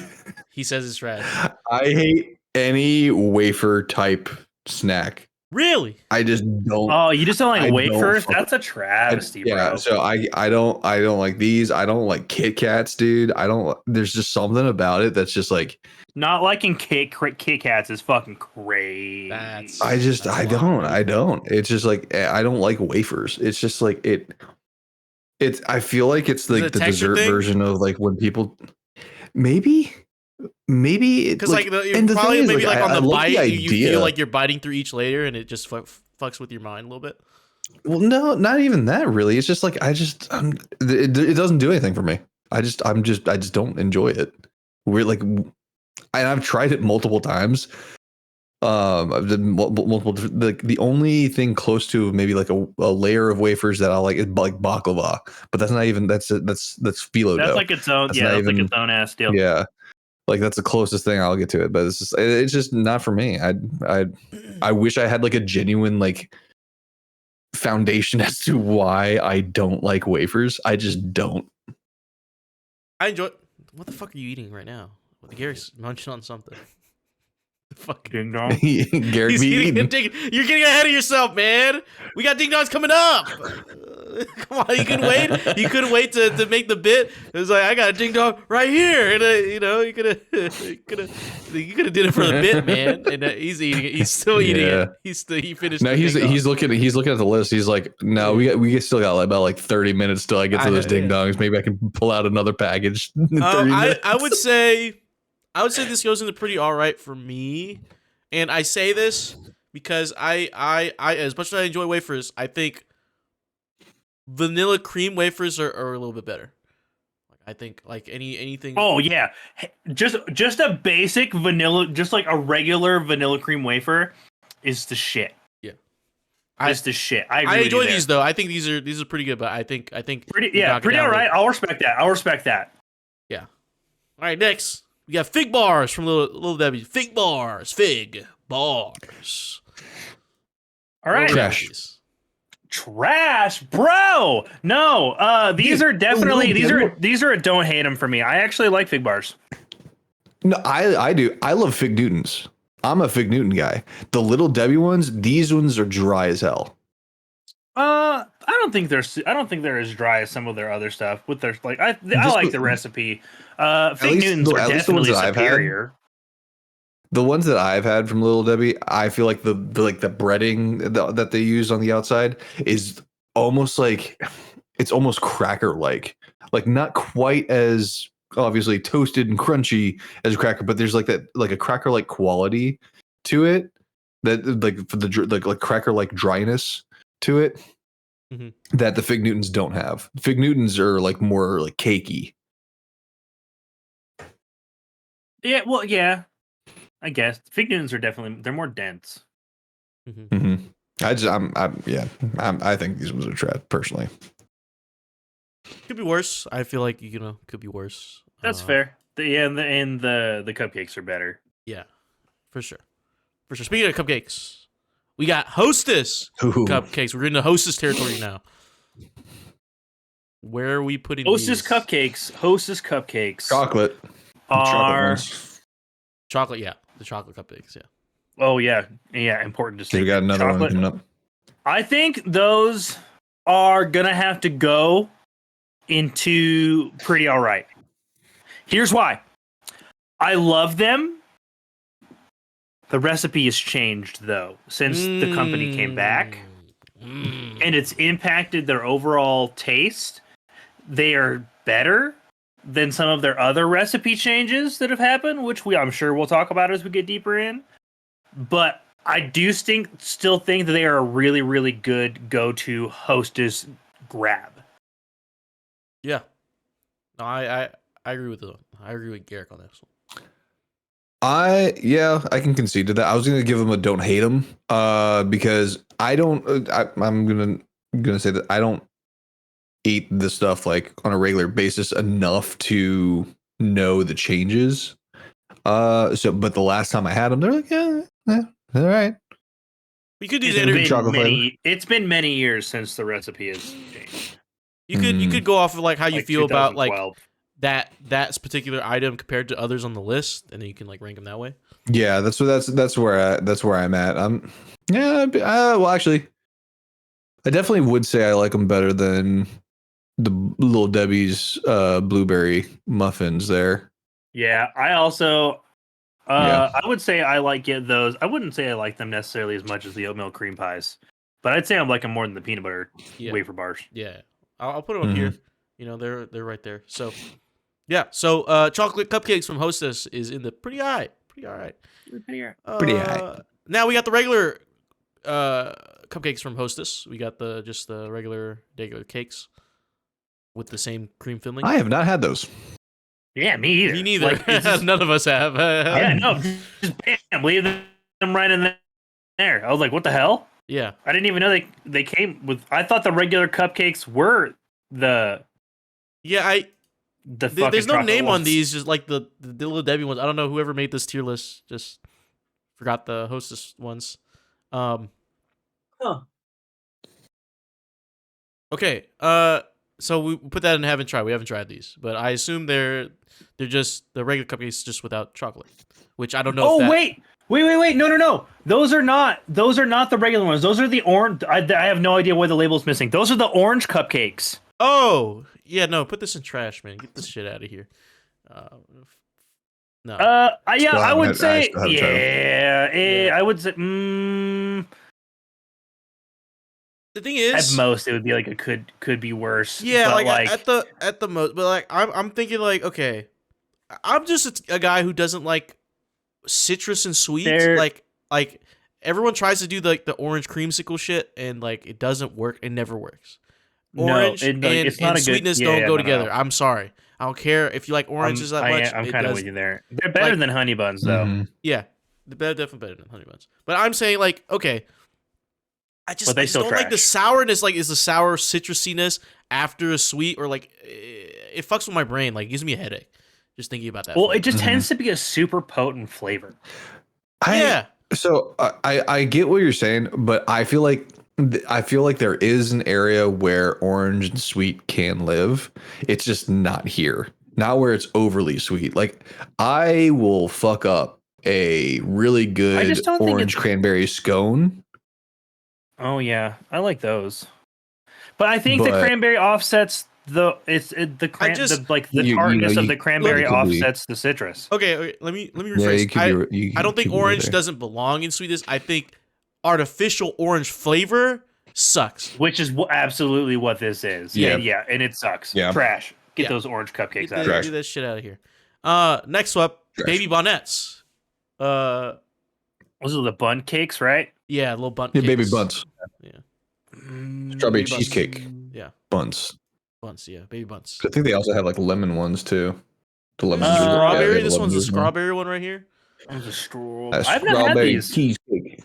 He says it's trash. I hate any wafer type snack. Really? I just don't. Oh, you just don't I like don't wafers? fuck- That's a travesty, Yeah, bro. so I don't like these. I don't like Kit Kats, dude. I don't. There's just something about it that's just like Not liking Kit Kats is fucking crazy. That's I wild. don't. It's just like I don't like wafers. It's just like it. It's. I feel like it's it a like the texture dessert thing? version of like when people maybe Because like, and the probably thing is, maybe like on I the love bite, you idea. feel like you're biting through each layer, and it just fucks with your mind a little bit. Well, no, not even that really. It's just like it doesn't do anything for me. I just don't enjoy it. We're like, and I've tried it multiple times. I've done multiple. Like the only thing close to maybe like a layer of wafers that I like is like baklava, but that's not even that's phyllo That's dough. like its own. That's Yeah, not that's like even- its own ass deal. Yeah, like that's the closest thing I'll get to it, but it's just not for me. I wish I had like a genuine like foundation as to why I don't like wafers. I just don't. I enjoy. What the fuck are you eating right now? Well, Gary's munching on something. The fuck. Ding dong. Gary He's be eating, eating. you're getting ahead of yourself, man. We got ding dongs coming up. Come on, you couldn't wait. You couldn't wait to make the bit. It was like I got a ding dong right here, and you could have did it for the bit, man. And he's eating it. He's still eating Yeah. it. He finished. No, the he's ding dong. looking at the list. He's like, no, we still got like about like 30 minutes till I get to those ding dongs. Maybe I can pull out another package. In 30 minutes. I would say this goes into pretty all right for me, and I say this because I as much as I enjoy wafers, I think vanilla cream wafers are a little bit better. I think like anything. Oh yeah, just a basic vanilla, just like a regular vanilla cream wafer, is the shit. Yeah, Is the shit. I agree I with enjoy you there. these though. I think these are pretty good, but I think Pretty we knock it pretty down all a right. little. I'll respect that. Yeah. All right, next we got fig bars from Little Debbie. Fig bars. All right. Trash. Trash, bro. No, these Dude, are definitely Little these are a don't hate them for me. I actually like fig bars. No, I do. I love Fig Newtons. I'm a Fig Newton guy. The Little Debbie ones, these ones are dry as hell. I don't think they're as dry as some of their other stuff. With their like, I Just like the- the recipe. At Fig least Newtons are at least the ones definitely that I've had. superior. The ones that I've had from Little Debbie, I feel like the breading that they use on the outside is almost like it's almost cracker like not quite as obviously toasted and crunchy as a cracker, but there's like that like a cracker like quality to it that like for the like cracker like dryness to it Mhm. that the Fig Newtons don't have. Fig Newtons are like more like cakey. Yeah, well, yeah. I guess Fig Newtons are they're more dense. Mm-hmm. I think these ones are trash personally. Could be worse. I feel like could be worse. That's fair. The cupcakes are better. Yeah, for sure. For sure. Speaking of cupcakes, we got Hostess Ooh. cupcakes. We're in the Hostess territory now. Where are we putting Hostess these? Hostess cupcakes Chocolate are ones. Chocolate, yeah. The chocolate cupcakes, yeah. oh yeah important We distinction. got another Chocolate, one coming up. I think those are gonna have to go into pretty all right. Here's why. I love them. The recipe has changed though since the company came back, and it's impacted their overall taste. They are better than some of their other recipe changes that have happened, which I'm sure we'll talk about as we get deeper in. But I do still think that they are a really, really good go-to Hostess grab. Yeah. No, I agree with them. I agree with Garrick on this one. I can concede to that. I was gonna give them a don't hate them, because I don't. I'm gonna say that I don't eat this stuff like on a regular basis enough to know the changes. But the last time I had them, they're like, yeah, all right. You could do It's the interview. been chocolate flavor. it's been many years since the recipe has changed. You could go off of like how you Like feel about like 2012. that particular item compared to others on the list, and then you can like rank them that way. Yeah, that's where I'm at. Well, actually, I definitely would say I like them better than the Little Debbie's blueberry muffins there. Yeah, I also Yeah. I would say I like those. I wouldn't say I like them necessarily as much as the oatmeal cream pies, but I'd say I like them more than the peanut butter wafer bars. Yeah, I'll put them up here. You know, they're right there. So yeah, so chocolate cupcakes from Hostess is in the pretty all right. Pretty all right. Now we got the regular cupcakes from Hostess. We got just the regular cakes with the same cream filling. I have not had those. Yeah, me either. Me neither. Like, it's just- None of us have. yeah, no, just bam, leave them right in there. I was like, what the hell? Yeah. I didn't even know they came with. I thought the regular cupcakes were the Yeah, there's no chocolate name on ones. these, just like the Little Debbie ones. I don't know whoever made this tier list just forgot the Hostess ones. Huh. Okay. So we put that in haven't tried. We haven't tried these, but I assume they're just the regular cupcakes just without chocolate, which I don't know. Oh wait. No. Those are not the regular ones. Those are the orange. I have no idea why the label's missing. Those are the orange cupcakes. Oh yeah, no. Put this in trash, man. Get this shit out of here. No. I would say I still haven't tried them. I would say The thing is, at most it would be like a could be worse. yeah, but like at the most, but like I'm thinking like, okay, I'm just a guy who doesn't like citrus and sweet. Like everyone tries to do the orange creamsicle shit, and like it doesn't work. It never works. Orange it's not and a good, sweetness don't go together. I'm sorry. I don't care if you like oranges that much. I'm it kind of does- with you there. They're better like- than honey buns though. Mhm. Yeah, they're definitely better than honey buns. But I'm saying like, okay, I But just they still don't like the trash. sourness. Like, is the sour citrusiness after a sweet, or like it fucks with my brain. Like, it gives me a headache just thinking about that. Well, it just Mhm. tends to be a super potent flavor. yeah. So I get what you're saying, but I feel like there is an area where orange and sweet can live. It's just not here. Not where it's overly sweet. Like I will fuck up a really good just don't think orange cranberry scone. Oh yeah, I like those. But I think the cranberry offsets the tartness of the cranberry offsets the citrus. Okay, let me rephrase. I don't think orange doesn't belong in sweetness. I think artificial orange flavor sucks. Which is absolutely what this is. Yeah, and it sucks. Yeah. Trash. Get those orange cupcakes out of here. Get that shit out of here. Next up, baby bonnettes. Those are the bun cakes, right? Yeah, little bun. Yeah, cakes. baby buns. Yeah. Strawberry cheesecake. Yeah. Buns. Buns. Yeah, baby buns. I think they also have like lemon ones too. The lemon strawberry. Yeah, this one's the strawberry one right here. That was a I've never had these. Cheesecake.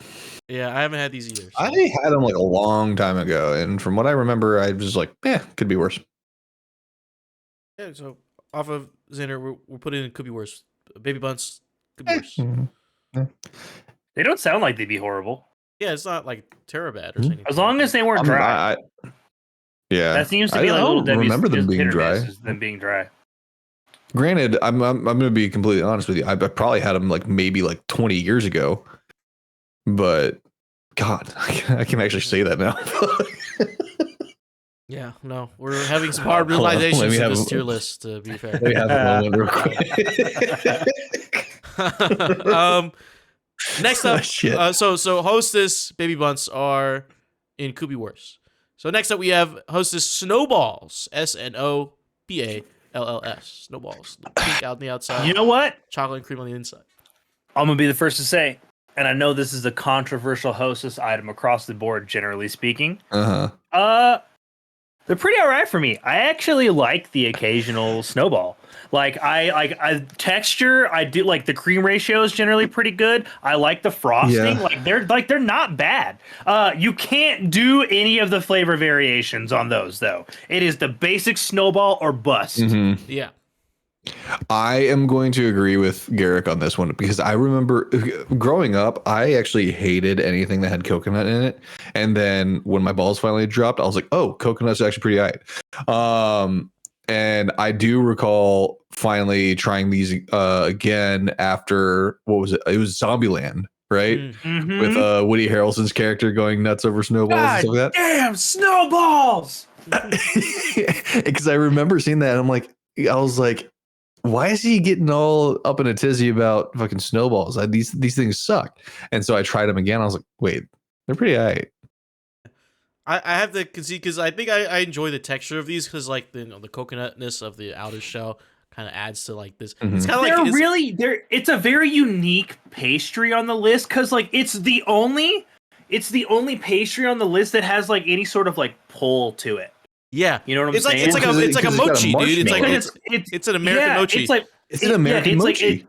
Yeah, I haven't had these either. So. I had them like a long time ago, and from what I remember, I was like, could be worse. Yeah, so off of Xander, we're putting in could be worse. Baby buns could be worse. Mm-hmm. They don't sound like they'd be horrible. Yeah, it's not like bad or anything. As long as they weren't dry. Yeah, that seems to be like a little Debbie's. Remember them being dry. Them being dry. Granted, I'm going to be completely honest with you. I probably had them like maybe like 20 years ago, but God, I can actually say that now. Yeah, no, we're having some hard realizations in this tier list. To be fair, let me have a moment real quick. Next up, so Hostess baby bunts are in could be worse. So next up we have Hostess snowballs, SNOBALLS, snowballs, pink out on the outside. You know what? Chocolate and cream on the inside. I'm gonna be the first to say, and I know this is a controversial Hostess item across the board, generally speaking. They're pretty alright for me. I actually like the occasional snowball. Like I texture, I do like the cream ratio is generally pretty good. I like the frosting. Yeah. They're not bad. You can't do any of the flavor variations on those though. It is the basic snowball or bust. Mm-hmm. Yeah. I am going to agree with Garrick on this one because I remember growing up, I actually hated anything that had coconut in it. And then when my balls finally dropped, I was like, oh, coconut's actually pretty aight. And I do recall finally trying these again after, what was it? It was Zombieland, right? Mm-hmm. With Woody Harrelson's character going nuts over snowballs and stuff like that. Damn, snowballs! Because I remember seeing that and I was like, why is he getting all up in a tizzy about fucking snowballs? These things suck. And so I tried them again. I was like, wait, they're pretty aight. I have to concede because I think I enjoy the texture of these because like the coconutness of the outer shell kind of adds to like this. Mm-hmm. It's kind of like it's a very unique pastry on the list because like it's the only pastry on the list that has like any sort of like pull to it. Yeah, you know what I'm saying? It's like a mochi, dude. It's an American mochi. It's an American mochi.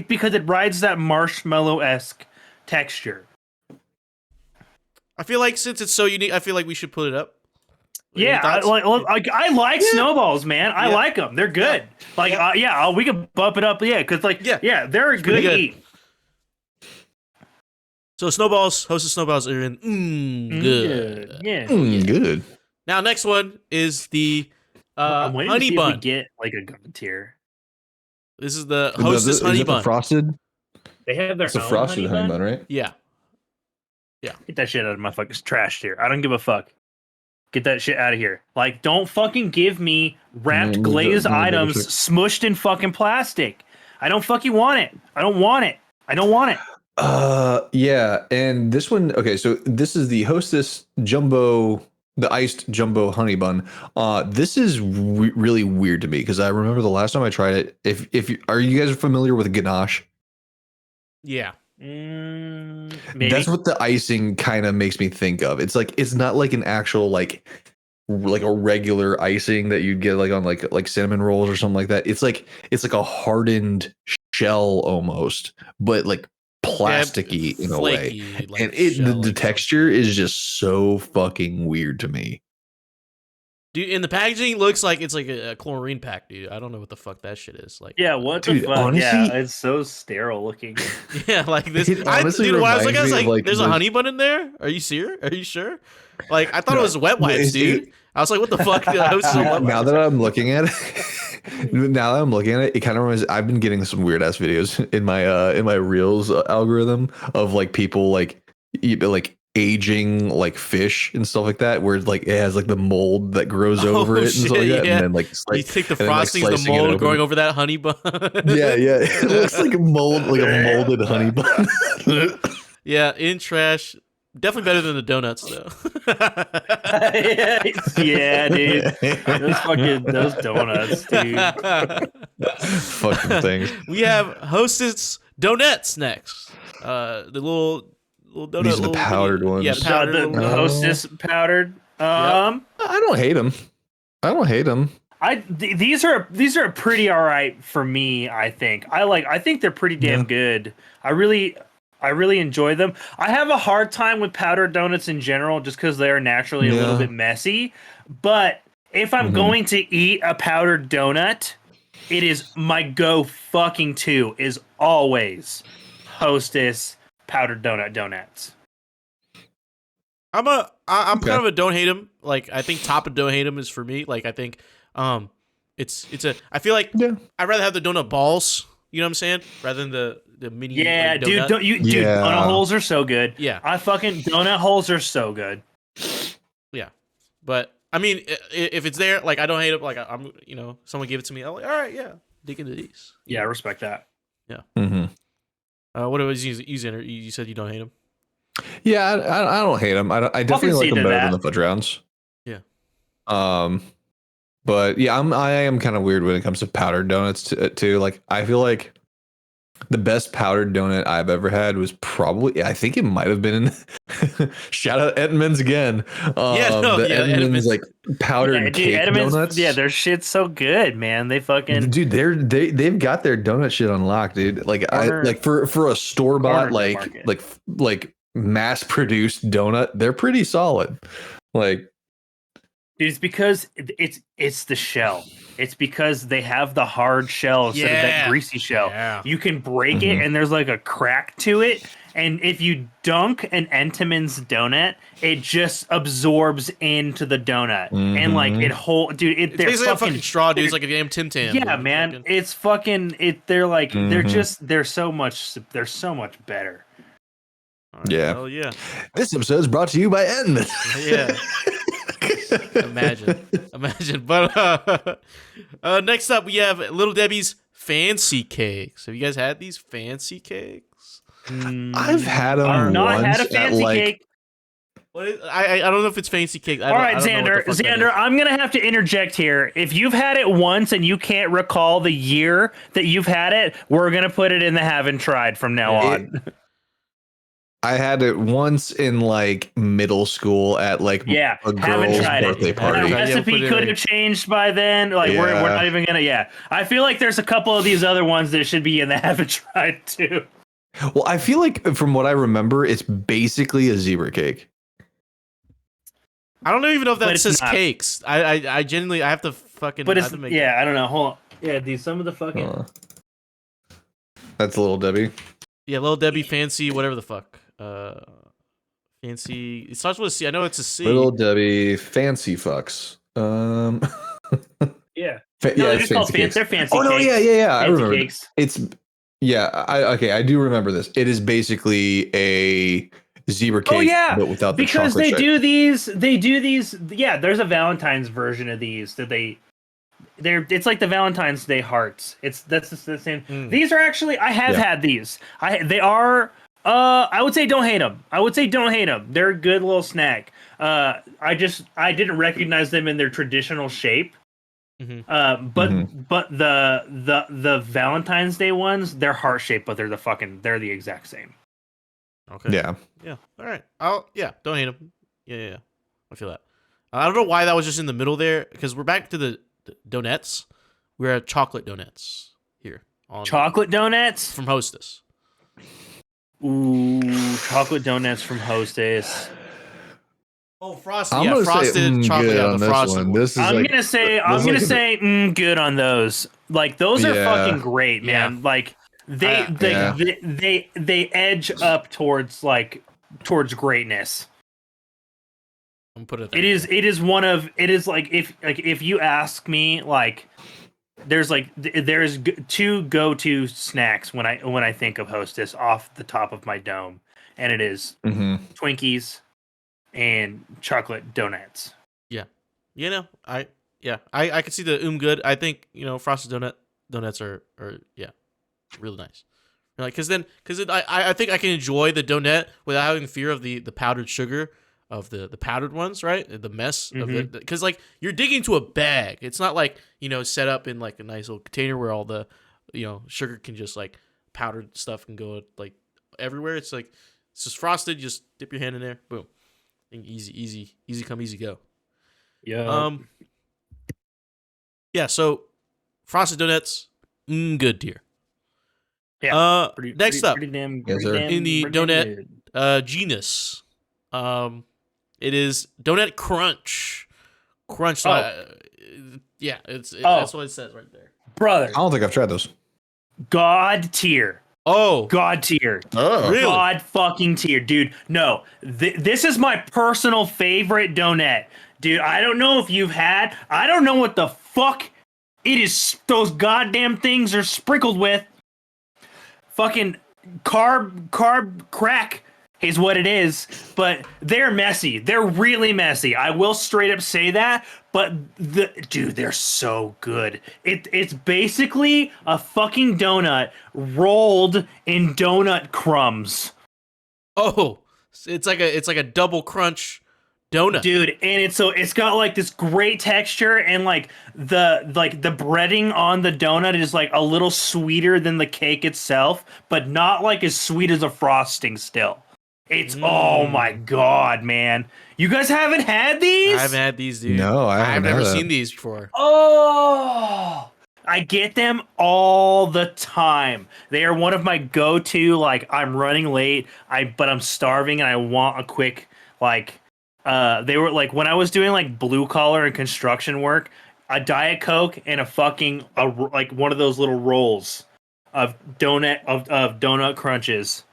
Because it rides that marshmallow-esque texture. I feel like since it's so unique, I feel like we should put it up. Yeah, I like snowballs, man. I like them. They're good. We can bump it up. Yeah, because they're a good eat. So snowballs, Hostess snowballs are in good. Yeah, good. Now, next one is the I'm waiting honey to see bun. If we get like a good tier. This is the Hostess honey bun. The frosted. They have their It's a frosted honey bun, right? Yeah. Get that shit out of my fucking trash tier. I don't give a fuck. Get that shit out of here. Like, don't fucking give me wrapped glazed items smushed in fucking plastic. I don't fucking want it. I don't want it. Yeah, and this one. Okay, so this is the Hostess Jumbo. The iced jumbo honey bun. This is really weird to me because I remember the last time I tried it. If you, are you guys familiar with ganache? Yeah. Maybe. That's what the icing kind of makes me think of. It's like it's not like an actual like a regular icing that you'd get like on like cinnamon rolls or something like that. It's like a hardened shell almost, but like plasticky in a way, like, and the texture is just so fucking weird to me, dude. And the packaging looks like it's like a chlorine pack, dude. I don't know what the fuck that shit is like. Yeah, what the fuck? Honestly, it's so sterile looking. Yeah, like this. Dude, when I was like, there's a honey bun in there. Are you serious? Are you sure? Like, I thought it was wet wipes, dude. I was like, what the fuck? Now that I'm looking at it, it kind of reminds. I've been getting some weird ass videos in my Reels algorithm of like people like aging like fish and stuff like that, where like it has like the mold that grows over it and stuff like that, yeah. and then like You take the and then, like, frostings, the slicing it mold open. growing over that honey bun. Yeah, it looks like a molded honey bun. Yeah, in trash. Definitely better than the donuts though. Yeah, dude. Those donuts, dude. Fucking things. We have Hostess donuts next. The little donut. These are the little powdered mini, ones. Yeah, powdered. The little- Hostess powdered. I don't hate them. These are pretty all right for me. I think they're pretty damn good. I really enjoy them. I have a hard time with powdered donuts in general, just because they are naturally a little bit messy. But if I'm going to eat a powdered donut, it is my go fucking to is always Hostess powdered donuts. I'm kind of a don't hate him. Like I think top of don't hate him is for me. Like I think it's a I feel like I'd rather have the donut balls, you know what I'm saying? Rather than the mini like, dude, donut. Dude, donut holes are so good. Yeah. I fucking donut holes are so good. Yeah. But I mean if it's there, like I don't hate it, like I'm someone gave it to me. I'm like, all right, yeah. Dig into these. Yeah, I respect that. Yeah. Mm-hmm. What was you said you don't hate him? Yeah, I don't hate them. I definitely like them better than the fudge rounds. Yeah. But yeah, I am kind of weird when it comes to powdered donuts too. Like I feel like the best powdered donut I've ever had was probably, I think it might have been in shout out Edmonds again. Edmonds like powdered cake donuts. Yeah, their shit's so good, man. They fucking dude, they've got their donut shit on lock, dude. Like for a store bought like mass produced donut, they're pretty solid. Like, dude, it's because it's the shell. It's because they have the hard shell instead of that greasy shell. Yeah. You can break it, and there's like a crack to it. And if you dunk an Entenmann's donut, it just absorbs into the donut, and like it dude. It's basically a fucking straw, dude. It's like a damn Tim Tam. Yeah, dude. Man. Fucking... It's fucking it. They're like they're so much better. Right, yeah. Well, yeah. This episode is brought to you by Edmund. Yeah. Imagine. But next up, we have Little Debbie's fancy cakes. Have you guys had these fancy cakes? I've had them. I've not had a fancy cake. What is, I don't know if it's fancy cake. All right, Xander, I'm gonna have to interject here. If you've had it once and you can't recall the year that you've had it, we're gonna put it in the haven't tried from now on. I had it once in like middle school at like a girl's birthday party. The recipe could have changed by then. Like we're not even gonna. Yeah, I feel like there's a couple of these other ones that should be in the haven't tried too. Well, I feel like from what I remember, it's basically a zebra cake. I don't even know if that says cakes. I genuinely have to fucking. But it's I don't know. Hold on. Yeah, these some of the fucking. That's Little Debbie. Yeah, Little Debbie fancy whatever the fuck. Fancy. It starts with a C. I know it's a C. Little Debbie fancy fucks. Yeah. It's fancy cakes. They're fancy. Oh no, cakes. yeah. I remember. Cakes. It's I do remember this. It is basically a zebra cake, but without the because chocolate they do these. Yeah, there's a Valentine's version of these that it's like the Valentine's Day hearts. That's the same. These are actually I have had these. They are. I would say don't hate them. They're a good little snack. I didn't recognize them in their traditional shape. But the Valentine's Day ones, they're heart shaped, but they're the exact same. Okay. Yeah. All right. Don't hate them. Yeah. I feel that. I don't know why that was just in the middle there, because we're back to the donuts. We're at chocolate donuts here. Chocolate donuts from Hostess. Ooh, chocolate donuts from Hostess. Oh, frosted. Yeah, frosted chocolate. Yeah, the frosted one. I'm gonna say good on those. Like those are fucking great, man. Yeah. Like they edge up towards greatness. I'm put it. It is like if you ask me, like there's two go-to snacks when I think of Hostess off the top of my dome, and it is Twinkies and chocolate donuts. You know, I could see the good. I think frosted donuts are really nice. Like because I think I can enjoy the donut without having the fear of the powdered sugar of the powdered ones, right? The mess of the because like you're digging into a bag. It's not like set up in like a nice little container where all the sugar can just like powdered stuff can go like everywhere. It's like it's just frosted. Just dip your hand in there, boom, and easy come, easy go. Yeah. Yeah. So frosted donuts, good tier. Yeah. Next up pretty damn, Yes, sir. in the pretty damn donut good. genus, it is Donut Crunch. Crunch. Yeah, that's what it says right there. Brother, I don't think I've tried those. God tier. Oh, God tier. Oh, really? God fucking tier, dude. No, this is my personal favorite donut, dude. I don't know if you've had. I don't know what the fuck it is. Those goddamn things are sprinkled with. Fucking carb crack is what it is. But they're messy. They're really messy. I will straight up say that. But dude, they're so good. It's basically a fucking donut rolled in donut crumbs. Oh, it's like a double crunch donut. Dude, and it's got like this great texture, and like the breading on the donut is like a little sweeter than the cake itself, but not like as sweet as a frosting still. It's oh my god, man. You guys haven't had these? I haven't had these, dude. No, I I've haven't never had seen that. these before. Oh, I get them all the time. They are one of my go-to. Like I'm running late, but I'm starving and I want a quick like. They were like when I was doing like blue collar and construction work, a Diet Coke and a fucking like one of those little rolls of donut crunches.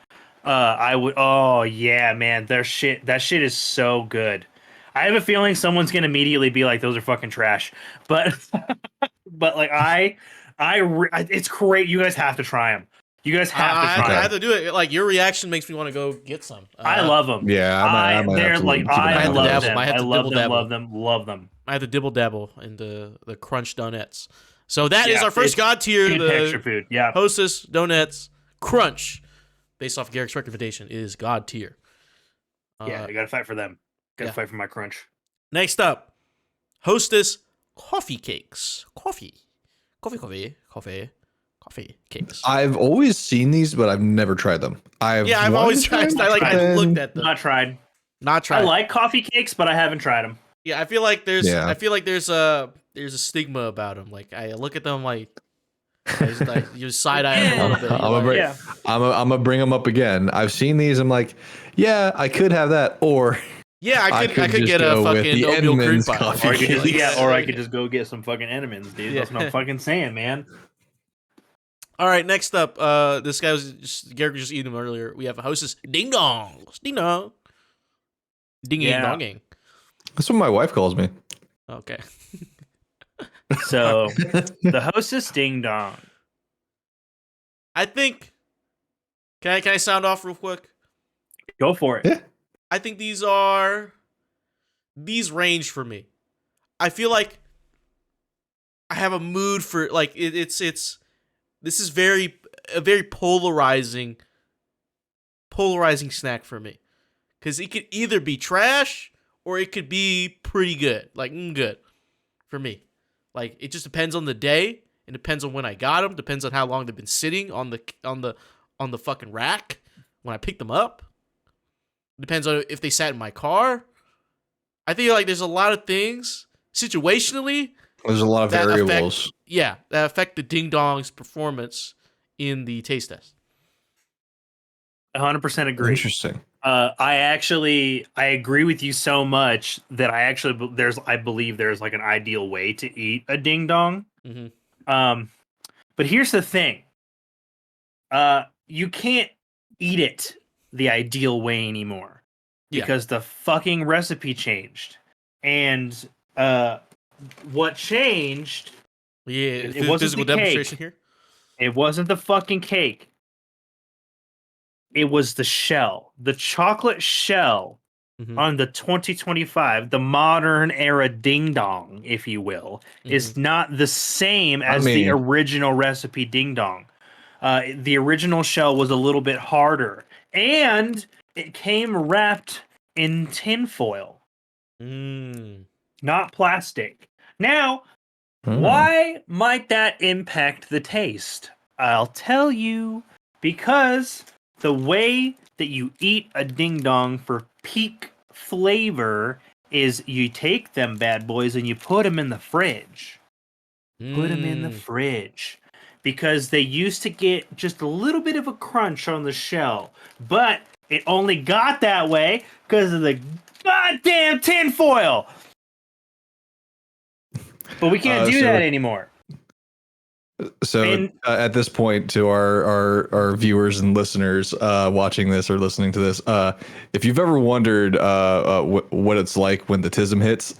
I would. Oh yeah, man, that shit is so good. I have a feeling someone's gonna immediately be like, "Those are fucking trash," but but like it's great. You guys have to try them. You guys have to I try have them. to do it. Like your reaction makes me want to go get some. I love them. Yeah, I might They're have to like keep an eye I out for love those. them. I have I to love them. dibble-dabble. Love them. Love them. I have to dibble dabble in the crunch donuts. So that is Yeah, our first it's god tier. Good texture food. Yeah. Hostess Donuts Crunch, based off Garrick's recommendation, is god tier. Yeah, you gotta fight for them. Gotta yeah. fight for my crunch. Next up, Hostess Coffee Cakes. Coffee cakes. I've always seen these, but I've never tried them. I've always tried. I looked at them. Not tried. Not tried. I like coffee cakes, but I haven't tried them. Yeah, I feel like there's. Yeah. I feel like there's a stigma about them. Like I look at them like you side eye them a little bit. I'm gonna bring, Yeah. I'm gonna bring them up again. I've seen these. I'm like, yeah, I could have that, or Yeah, I could just get a go with fucking the oatmeal cream Edmonds pie. coffee Or I could just, cakes. or I could just go get some fucking Edmonds, dude. That's what I'm fucking saying, man. All right, next up, this guy Garrick was just eating them earlier. We have a Hostess Ding Dongs. Ding Dong. Ding Yeah. Donging. That's what my wife calls me. Okay. So the Hostess Ding Dong. I think. Can I sound off real quick? Go for it. Yeah. I think these range for me. I feel like I have a mood for like it's this is a very polarizing snack for me. Cuz it could either be trash or it could be pretty good. Like good for me. Like it just depends on the day. It depends on when I got them, depends on how long they've been sitting on the fucking rack when I picked them up. Depends on if they sat in my car. I think like there's a lot of things situationally There's a lot of that variables. that affect the Ding Dong's performance in the taste test. 100% agree. Interesting. I agree with you so much that I believe there's like an ideal way to eat a ding dong. Mm-hmm. But here's the thing. You can't eat it the ideal way anymore because the fucking recipe changed. And what changed? Yeah, It wasn't physical the cake. demonstration here. It wasn't the fucking cake. It was the shell. The chocolate shell on the 2025, the modern era ding dong, if you will, is not the same as the original recipe ding dong. The original shell was a little bit harder, and it came wrapped in tinfoil, not plastic. Now, why might that impact the taste? I'll tell you, because the way that you eat a ding dong for peak flavor is you take them bad boys and you put them in the fridge. Put them in the fridge. Because they used to get just a little bit of a crunch on the shell. But it only got that way because of the goddamn tinfoil. But we can't do that anymore. So at this point, to our viewers and listeners watching this or listening to this, if you've ever wondered what it's like when the tism hits,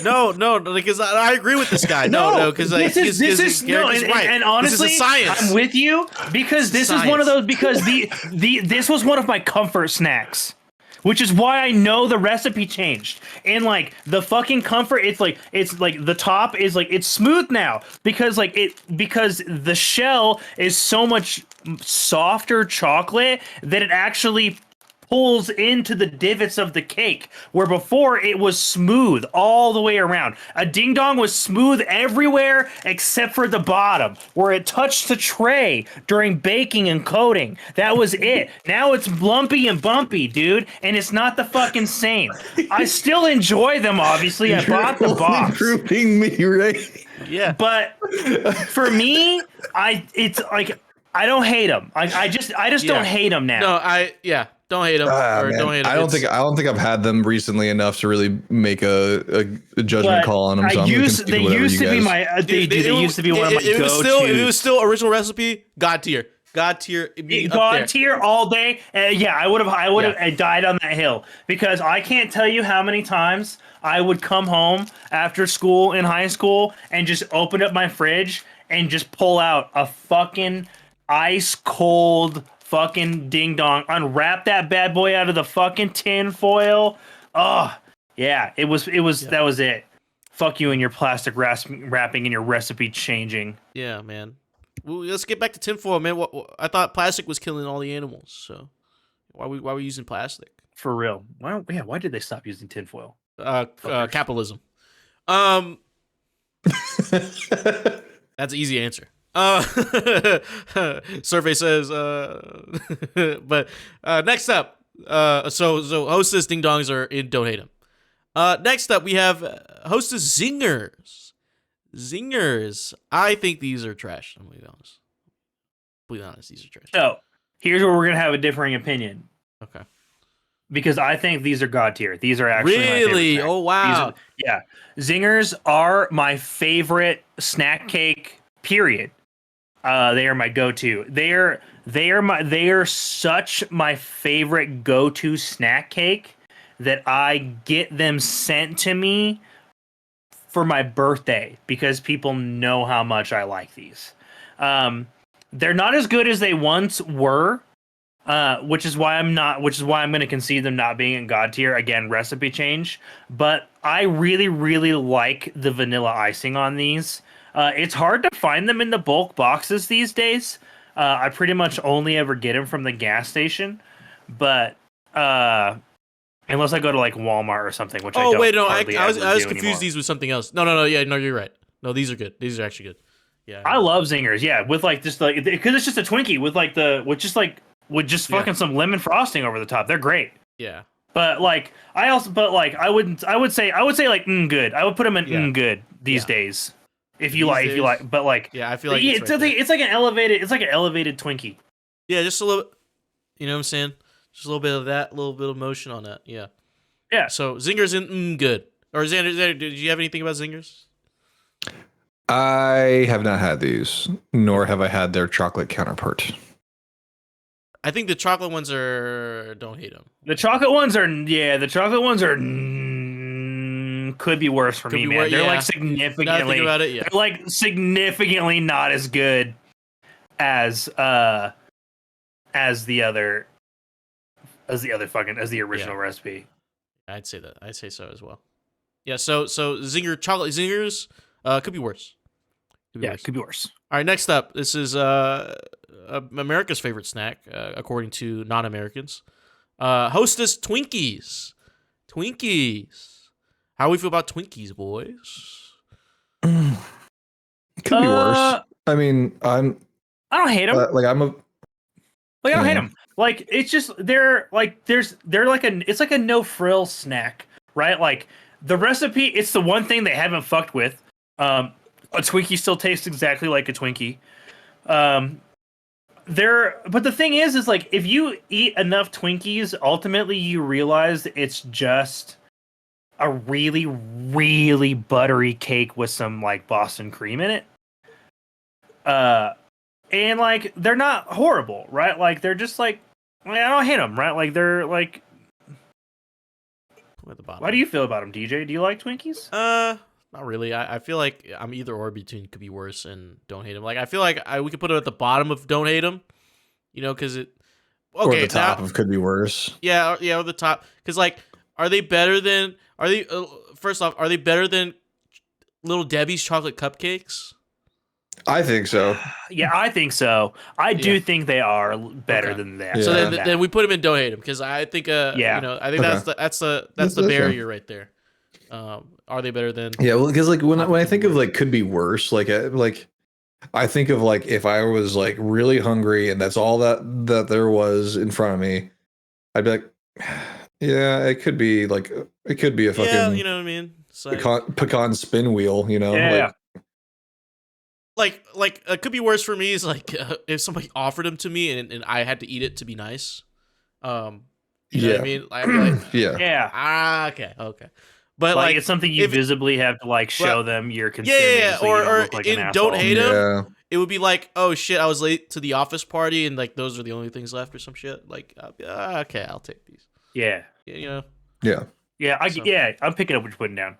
no, because I agree with this guy. No, because this is right. And honestly, this is science. I'm with you because this is one of those because this was one of my comfort snacks. Which is why I know the recipe changed. And like the fucking comfort, it's like the top is like it's smooth now because the shell is so much softer chocolate that it actually pulls into the divots of the cake, where before it was smooth all the way around. A ding dong was smooth everywhere except for the bottom, where it touched the tray during baking and coating. That was it. Now it's lumpy and bumpy, dude, and it's not the fucking same. I still enjoy them, obviously. I bought the box. Proving me right. Yeah. But for me, it's like I don't hate them. I just don't hate them now. No, don't hate them. Don't hate them. I don't think I've had them recently enough to really make a judgment call on them. So they used to be one of my go-tos. If it was still original recipe, God tier. God tier all day. I would have died on that hill because I can't tell you how many times I would come home after school in high school and just open up my fridge and just pull out a fucking ice cold fucking ding dong, unwrap that bad boy out of the fucking tin foil. Oh yeah, that was it. Fuck you and your plastic wrapping and your recipe changing. Yeah, man. Well, let's get back to tinfoil, man. I thought plastic was killing all the animals, so why are we using plastic? For real? Why did they stop using tinfoil? Capitalism. That's an easy answer. Survey says, but next up, so Hostess ding dongs are in, don't hate them. Next up, we have Hostess zingers. Zingers. I think these are trash. I'm gonna be honest. Completely honest, these are trash. So here's where we're gonna have a differing opinion. Okay. Because I think these are god tier. These are actually really. Oh wow. Zingers are my favorite snack cake. Period. They are my go-to. They are such my favorite go-to snack cake that I get them sent to me for my birthday because people know how much I like these. They're not as good as they once were, which is why I'm going to concede them not being in god tier. Again, recipe change, but I really, really like the vanilla icing on these. It's hard to find them in the bulk boxes these days. I pretty much only ever get them from the gas station, but unless I go to like Walmart or something, which I don't. I was confused these with something else. No, you're right. No, these are good. These are actually good. Yeah, I love zingers. Yeah, with like just like because it's just a Twinkie with fucking some lemon frosting over the top. They're great. Yeah. But like I would say like good. I would put them in good these days. If you like, but like, yeah, I feel like it's like an elevated Twinkie. Yeah, just a little, you know what I'm saying? Just a little bit of that, a little bit of motion on that. Yeah. Yeah. So zingers in good. Or Xander, did you have anything about zingers? I have not had these, nor have I had their chocolate counterpart. I think the chocolate ones don't hate them. The chocolate ones are could be worse for me, man. They're like significantly about it, they're like significantly not as good as the other as the original recipe. I'd say that. I'd say so as well. Yeah. So zinger chocolate zingers could be worse. Could be Yeah, worse. it could be worse. All right. Next up, this is America's favorite snack, according to non-Americans. Hostess Twinkies. Twinkies. How we feel about Twinkies, boys? Could be worse. I mean, I don't hate them. I'm a Like I don't hate Yeah. them. Like it's just they're like it's like a no frill snack, right? Like the recipe, it's the one thing they haven't fucked with. A Twinkie still tastes exactly like a Twinkie. But the thing is like if you eat enough Twinkies, ultimately you realize it's just a really, really buttery cake with some like Boston cream in it. And like they're not horrible, right? Like they're just like I don't hate them, right? Like they're like. At the bottom. How do you feel about them, DJ? Do you like Twinkies? Not really. I feel like I'm either or between could be worse and don't hate them. Like I feel like we could put it at the bottom of don't hate them, you know, because it. Okay, or the top of could be worse. Yeah, or the top. Because like, are they better than? Are they first off? Are they better than Little Debbie's chocolate cupcakes? I think so. Yeah, I think so. I do think they are better than that. Yeah. So Yeah. then we put them in don't hate them because I think Yeah. you know I think Okay. that's the That's barrier right there. Are they better than? Yeah, well, because like when I think of like could be worse, like I think of like if I was like really hungry and that's all that there was in front of me, I'd be like, yeah, it could be a fucking Yeah, you know what I mean. It's like, pecan spin wheel, you know, Yeah. like could be worse for me is like if somebody offered them to me and I had to eat it to be nice. You know what I mean? I'd be like, yeah. Yeah. okay. But like it's something you if- visibly have to like show them you're consuming. yeah, so you don't or look like in an don't asshole. hate 'em. Yeah. it would be like, oh shit, I was late to the office party and like those are the only things left or some shit. Like, okay, I'll take these. Yeah. You know. Yeah. Yeah. So- I'm picking up what you're putting down.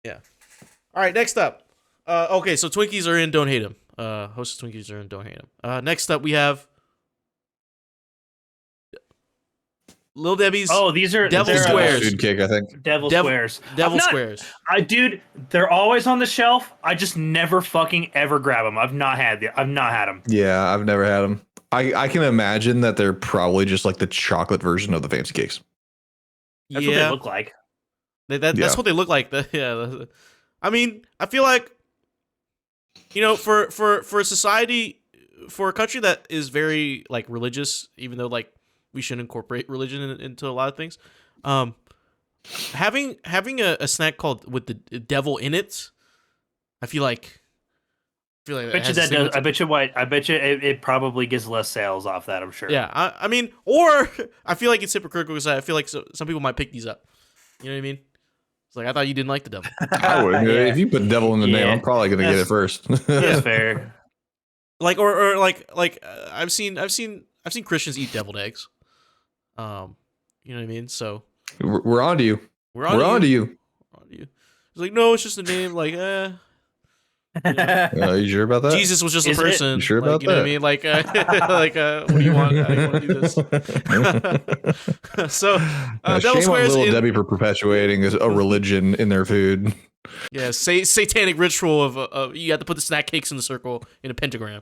All right, next up. Okay, so Twinkies are in don't hate them. Hostess Twinkies are in don't hate them. Next up we have Little Debbie's. Oh, these are Devil they're, squares. Food cake, I think. Devil Devil- squares. Devil I've not- squares. Dude, they're always on the shelf. I just never fucking ever grab them. I've not had them. Yeah, I've never had them. I can imagine that they're probably just like the chocolate version of the fancy cakes. That's what they look like. That's Yeah. what they look like. Yeah. I mean, I feel like, you know, for a society, for a country that is very like religious, even though like we shouldn't incorporate religion into a lot of things, having a snack called with the devil in it, I feel like I bet you it probably gets less sales off that, I'm sure. Yeah, I mean, or I feel like it's hypocritical because I feel like some people might pick these up. You know what I mean? It's like I thought you didn't like the devil. I would. Yeah. If you put devil in the name, Yeah. I'm probably gonna get it first. That's fair. Like or like I've seen Christians eat deviled eggs. You know what I mean? So We're on to you. we're We're on to you. We're on to you. It's like, no, it's just a name. Like, You sure about that? Jesus was just a Is it? person. You sure Like, about you know what I that? mean? Like, what do you want? How do you want to do this? So, Devil Shame on Squares Little in, Debbie for perpetuating a religion in their food. yeah, satanic ritual of you have to put the snack cakes in the circle in a pentagram.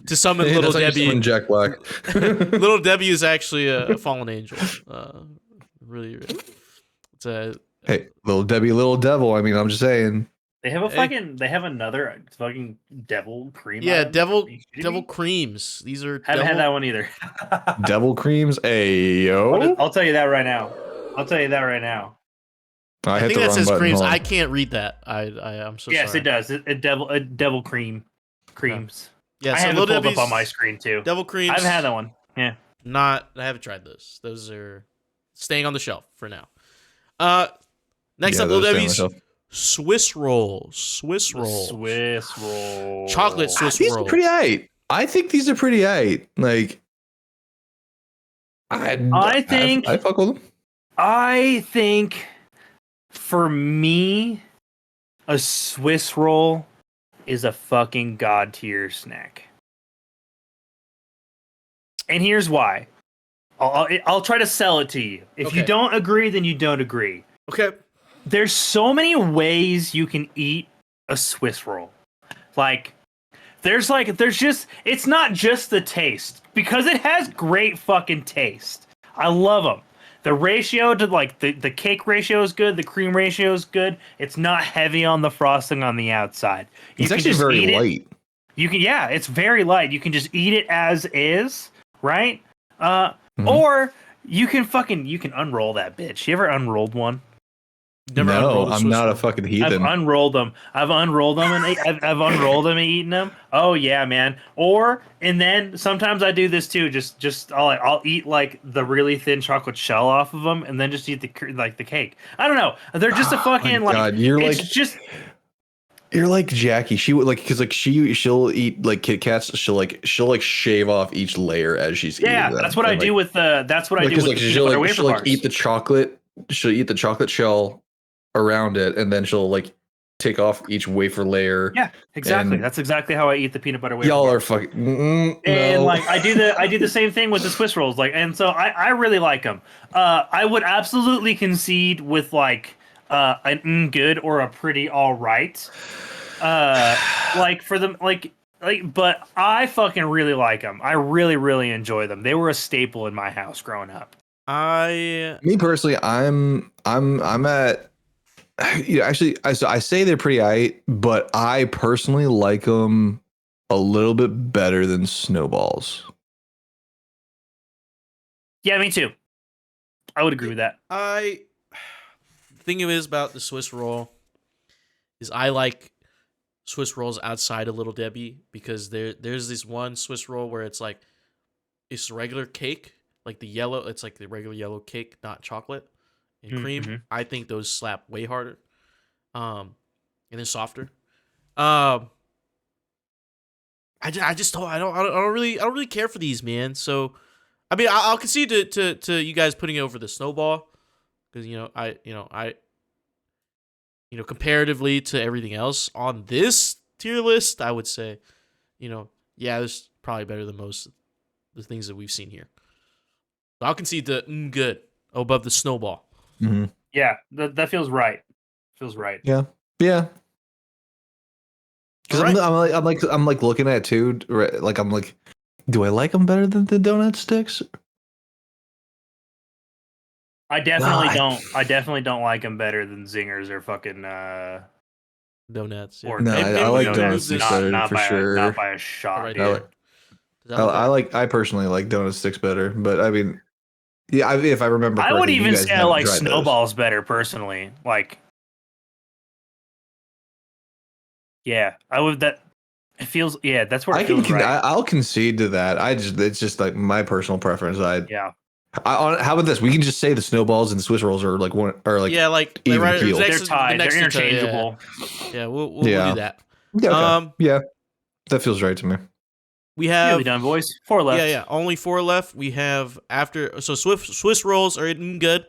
To summon Hey, Little that's how you Debbie. summon Jack Black. Little Debbie is actually a fallen angel. Really, it's a Hey, Little Debbie, Little Devil. I mean, I'm just saying. They have another fucking devil cream. yeah, item? devil Are you kidding devil me? creams. These are Haven't had devil- that one either. Devil creams. Ayo. I'll tell you that right now. I I hit think the that wrong says button. creams. Hold on. I can't read that. I'm so Yes, sorry. it does. A devil creams. Yeah, I so have it Little pulled Debbie's up on my screen too. devil creams. I've had that one. Yeah. I haven't tried those. Those are staying on the shelf for now. Next Yeah, up, Little those stay on the Debbie's shelf. Swiss rolls. Swiss The rolls. Swiss roll. Chocolate Swiss These roll. are pretty aight. I think these are pretty aight. Like, I think- I fuck with them. I think for me, a Swiss roll is a fucking god tier snack. And here's why. I'll try to sell it to you. If you Okay. don't agree, then you don't agree. Okay. There's so many ways you can eat a Swiss roll. There's just, it's not just the taste, because it has great fucking taste. I love them. The ratio to the cake ratio is good. The cream ratio is good. It's not heavy on the frosting on the outside. You It's can actually just very eat light. it's very light. You can just eat it as is, right? Mhm. Or you can unroll that bitch. You ever unrolled one? Never No, unrolled a I'm Swiss not roll. a fucking I've heathen. unrolled them. I've unrolled them and I've unrolled them and eaten them. Oh yeah, man. And then sometimes I do this too. I'll eat like the really thin chocolate shell off of them, and then just eat the cake. I don't know. They're just a Oh my fucking God, you're it's like Jackie. She would because she'll eat like Kit Kats. She'll shave off each layer as she's eating them. that's what I do with the peanut butter wafer she'll bars. eat the chocolate. She'll eat the chocolate shell around it, and then she'll take off each wafer layer. Yeah, exactly. And That's exactly how I eat the peanut butter wafer y'all bars. are fucking And no. I do the same thing with the Swiss rolls, and so I really like them. I would absolutely concede with an good or a pretty all right. For them but I fucking really like them. I really really enjoy them. They were a staple in my house growing up. Me personally, I'm at. Actually, I say they're pretty aight, but I personally like them a little bit better than snowballs. Yeah, me too. I would agree with that. The thing is about the Swiss roll is I like Swiss rolls outside of Little Debbie because there's this one Swiss roll where it's regular cake, like it's like the regular yellow cake, not chocolate and cream. Mm-hmm. I think those slap way harder, and they're softer. I just don't I don't really care for these, man. So I mean I'll concede to you guys putting it over the snowball because I comparatively to everything else on this tier list, I would say, yeah, this is probably better than most of the things that we've seen here. So I'll concede the good above the snowball. Mm-hmm. Yeah, that feels right. Feels right. Yeah. Because All right. I'm looking at it too. Like I'm like, do I like them better than the donut sticks? I definitely Nah, don't. I definitely don't like them better than zingers or fucking Donuts. Yeah. or No, I like donut sticks better for sure. Not by a shot. Right Dude. there. I personally like donut sticks better, but I mean, yeah, if I remember I correctly, would you even guys say I haven't like tried those. snowballs better personally. Yeah, I would. That it feels. Yeah, that's where it feels right. I'll concede to that. It's just like my personal preference. Yeah, How about this? We can just say the snowballs and the Swiss rolls are like one or like yeah, like even right, keeled. they're tied. They're interchangeable. Yeah, we'll do that. Yeah, okay. Yeah, that feels right to me. We have Nearly done, boys. 4 left. Yeah, only 4 left. We have Swiss rolls are good.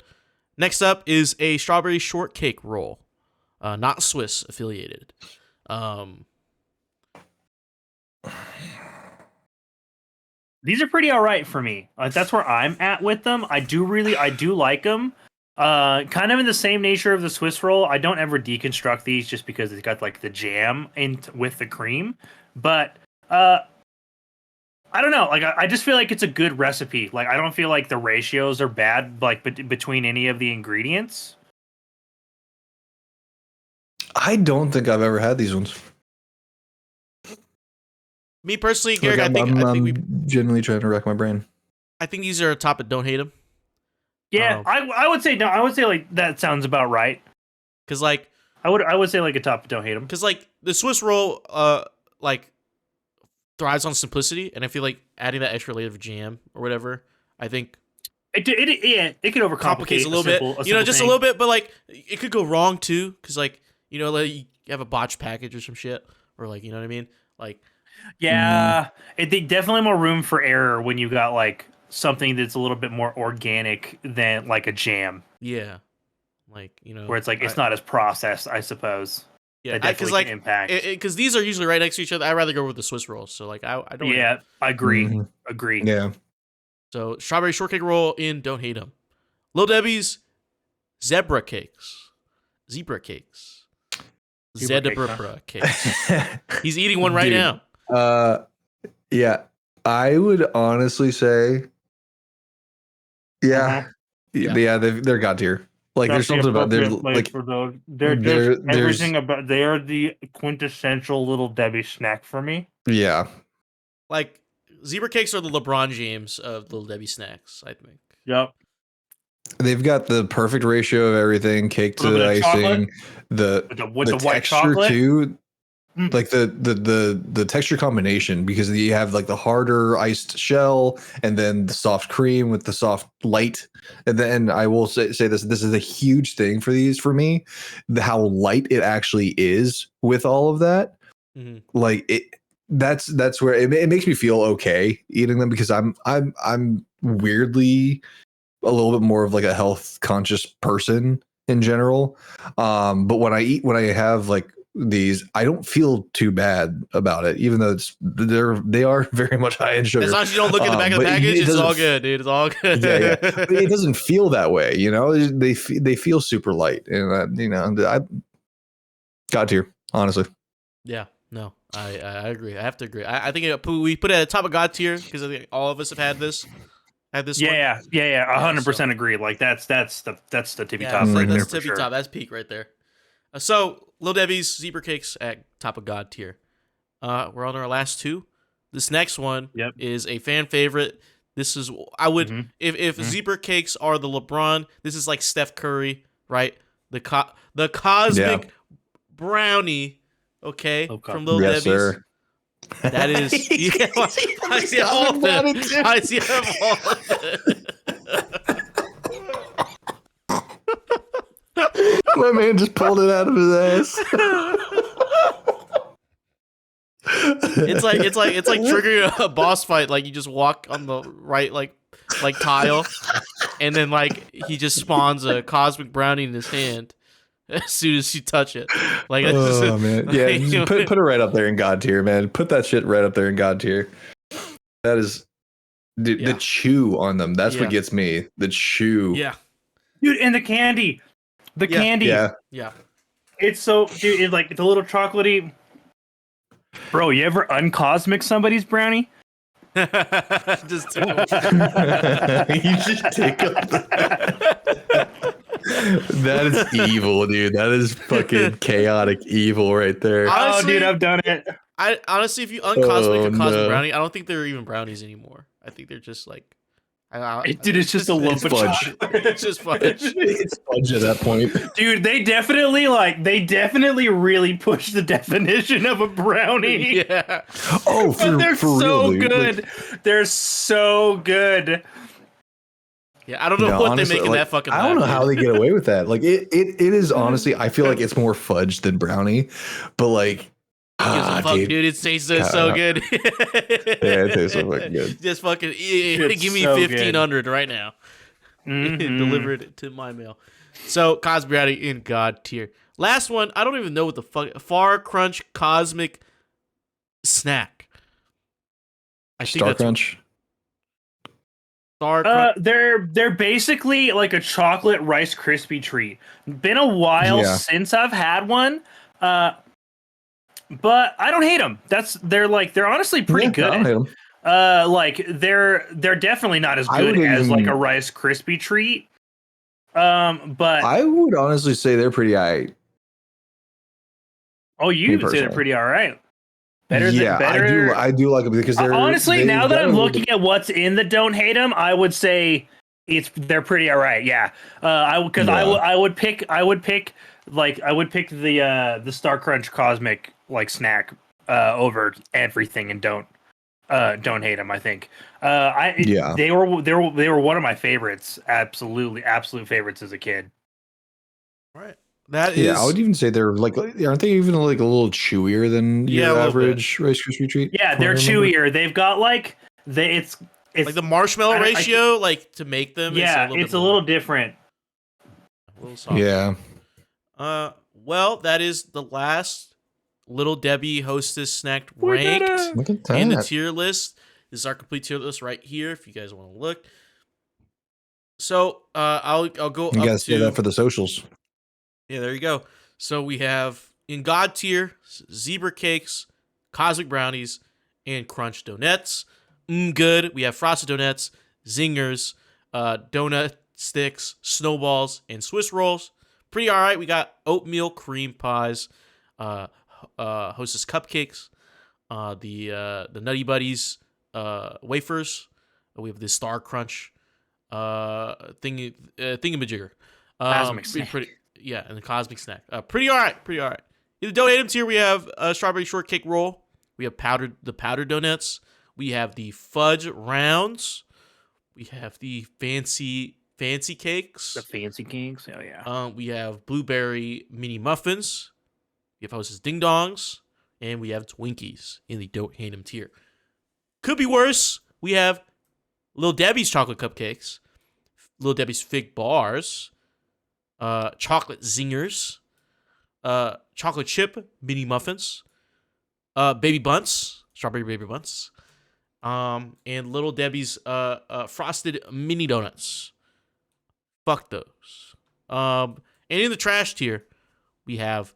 Next up is a strawberry shortcake roll, not Swiss affiliated. These are pretty all right for me. That's where I'm at with them. I do like them. Kind of in the same nature of the Swiss roll. I don't ever deconstruct these just because it's got like the jam with the cream. But I don't know. I just feel like it's a good recipe. Like I don't feel like the ratios are bad between any of the ingredients. I don't think I've ever had these ones. Me personally, Garrick, Like, I'm genuinely trying to rack my brain. I think these are a top of don't hate them. Yeah, I would say no. I would say like that sounds about right. Cause like I would say like a top of don't hate them. Cause like the Swiss roll, like thrives on simplicity, and I feel like adding that extra layer of jam or whatever, I think it could overcomplicate complicates a little bit, just a little bit, but like it could go wrong too, cause like like you have a botched package or some shit, or like what I mean, like yeah, it definitely more room for error when you got like something that's a little bit more organic than like a jam. Yeah, like where it's like it's not as processed, I suppose. Yeah, because like impact because these are usually right next to each other. I'd rather go with the Swiss rolls. So like I don't. Yeah, I agree. Mm-hmm. Agree. Yeah. So strawberry shortcake roll in Don't Hate 'Em. Lil Debbie's zebra cakes. Zebra cakes. Zebra cakes. He's eating one right Dude, now. Yeah, I would honestly say, yeah, Yeah. they're god tier. Like That's there's something about the there's appropriate place like for those. They're there just there's everything about. They are the quintessential Little Debbie snack for me. yeah. Like, zebra cakes are the LeBron James of Little Debbie snacks, I think. Yep. They've got the perfect ratio of everything, cake A little to bit of chocolate icing, the with the white texture chocolate. too. Mm. Like the texture combination, because you have like the harder iced shell and then the soft cream with the soft light. And then I will say this is a huge thing for these for me, how light it actually is with all of that. Mhm. Like that's where it makes me feel okay eating them, because I'm weirdly a little bit more of like a health conscious person in general. But when I have like these, I don't feel too bad about it, even though they are very much high in sugar. As long as you don't look at the back of the But package, it's doesn't all good, dude. It's all good. yeah. But it doesn't feel that way, you know. They feel super light, and you know, I got here honestly. Yeah, no, I agree. I have to agree. I think we put it at the top of God tier because I think all of us have had this. One. Yeah, 100% agree. Like that's the tippy top so right there that's for tippy sure. top. That's peak right there. So Lil Debbie's zebra cakes at top of God tier. We're on our last two. This next one is a fan favorite. This is I would if zebra cakes are the LeBron, this is like Steph Curry, right? The cosmic brownie, okay, from Lil Debbie's. Sir. That is, I see all of it. I see all of it. My man just pulled it out of his ass. It's like triggering a boss fight. Like you just walk on the right like tile, and then like he just spawns a cosmic brownie in his hand as soon as you touch it. Like oh man, yeah, like, put it right up there in God tier, man. Put that shit right up there in God tier. That is the chew on them. That's what gets me. The chew. Yeah, dude, and the candy, candy. Yeah. It's so, dude. It's like it's a little chocolatey. Bro, you ever uncosmic somebody's brownie? Just tickle. You just tickle. That is evil, dude. That is fucking chaotic evil right there. Honestly, oh, dude, I've done it. I honestly, if you uncosmic a cosmic brownie, I don't think they're even brownies anymore. I think they're just like, dude, it's just a lump of fudge. It's just fudge. It's fudge at that point. Dude, they definitely really push the definition of a brownie. Yeah. Oh, but they're for so real, dude. good. Like, they're so good. Yeah, I don't know what honestly, they make in like, that fucking. I don't know lab, how dude. they get away with that. Like it is honestly, I feel like it's more fudge than brownie, but like, fuck, dude, it tastes so good. Yeah, it tastes so fucking good. Just fucking give me so 1,500 right now. Deliver it to my mail. So Cosby Brownie in God tier. Last one, I don't even know what the fuck. Far Crunch Cosmic Snack. I think Star that's Crunch. Star Crunch. They're basically like a chocolate Rice Krispie treat. Been a while since I've had one, but I don't hate them. They're honestly pretty good. I don't hate 'em. Like they're definitely not as good as like a Rice Krispie treat. But I would honestly say they're pretty alright. Oh, you would say they're pretty all right. Better. I do like them because they're honestly. Now that I'm looking at what's in the Don't Hate 'Em, I would say they're pretty all right. Yeah. I would pick the Star Crunch Cosmic like snack over everything, and don't hate them. I think. They were one of my favorites. Absolute favorites as a kid. Right. That is. Yeah, I would even say they're like, aren't they even like a little chewier than your average Rice Krispie treat? Yeah, they're chewier. They've got like it's like the marshmallow ratio, like to make them. Yeah, it's a little different. A little softer. Yeah. Well, that is the last Little Debbie Hostess snack ranked Look at that. in the tier list. This is our complete tier list right here. If you guys want to look. So I'll go You up gotta say to that for the socials. yeah. There you go. So we have in God tier zebra cakes, cosmic brownies, and crunch donuts. Good. We have frosted donuts, zingers, donut sticks, snowballs, and Swiss rolls. Pretty all right. We got oatmeal cream pies, Hostess cupcakes, the Nutty Buddies wafers. We have the Star Crunch thingamajigger. Cosmic snack. Yeah, and the cosmic snack. Pretty all right. Pretty all right. In the donut items here, we have a strawberry shortcake roll. We have powdered donuts. We have the fudge rounds. We have the fancy cakes. The fancy cakes. Oh yeah. We have blueberry mini muffins. We have Hostess ding dongs, and we have Twinkies in the don't hate 'em tier. Could be worse. We have Little Debbie's chocolate cupcakes, Little Debbie's fig bars, chocolate zingers, chocolate chip mini muffins, baby bunts, strawberry baby bunts, and Little Debbie's frosted mini donuts. Fuck those. And in the trash tier, we have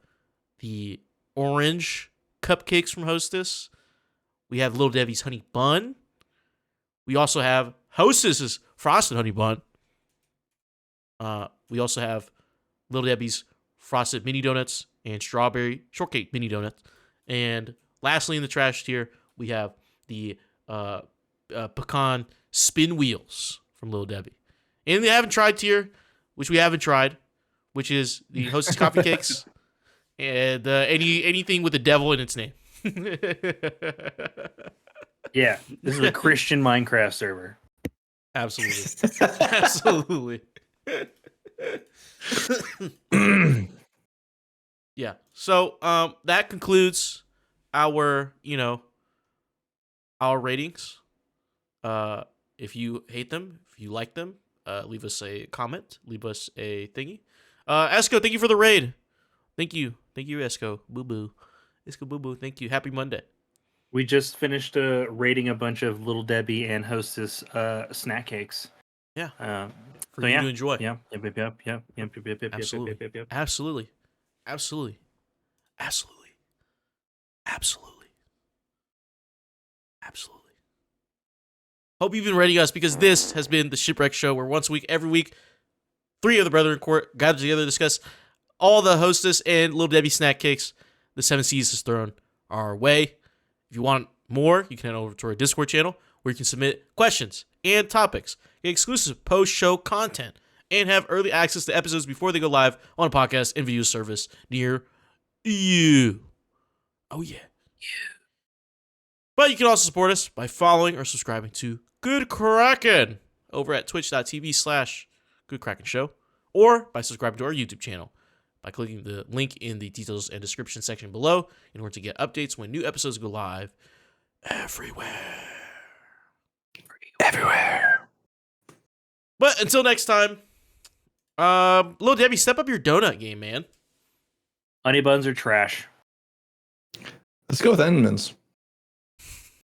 the orange cupcakes from Hostess. We have Little Debbie's honey bun. We also have Hostess's frosted honey bun. We also have Little Debbie's frosted mini donuts and strawberry shortcake mini donuts. And lastly, in the trash tier, we have the pecan spin wheels from Little Debbie. And the haven't tried tier, which we haven't tried, which is the Hostess coffee cakes and anything with the devil in its name. Yeah, this is a Christian Minecraft server. Absolutely. Absolutely. Yeah. So that concludes our ratings. If you hate them, if you like them, leave us a comment, leave us a thingy. Esco, thank you for the raid. Thank you, Esco. Boo boo. Esco boo boo, thank you. Happy Monday. We just finished rating a bunch of Little Debbie and Hostess snack cakes. Yeah. For So you yeah, to enjoy. Yep. Absolutely. Absolutely. Absolutely. Absolutely. Absolutely. Absolutely. Hope you've been ready, guys, because this has been the Shipwreck Show, where once a week, every week, 3 of the Brethren Court gather together to discuss all the Hostess and Little Debbie snack cakes the 7 Seas has thrown our way. If you want more, you can head over to our Discord channel, where you can submit questions and topics, get exclusive post-show content, and have early access to episodes before they go live on a podcast and video service near you. Oh, yeah. But you can also support us by following or subscribing to Good Kraken over at twitch.tv/Good Kraken Show, or by subscribing to our YouTube channel by clicking the link in the details and description section below in order to get updates when new episodes go live everywhere. But until next time, Little Debbie, step up your donut game, man. Honey buns are trash. Let's go with Entenmann's.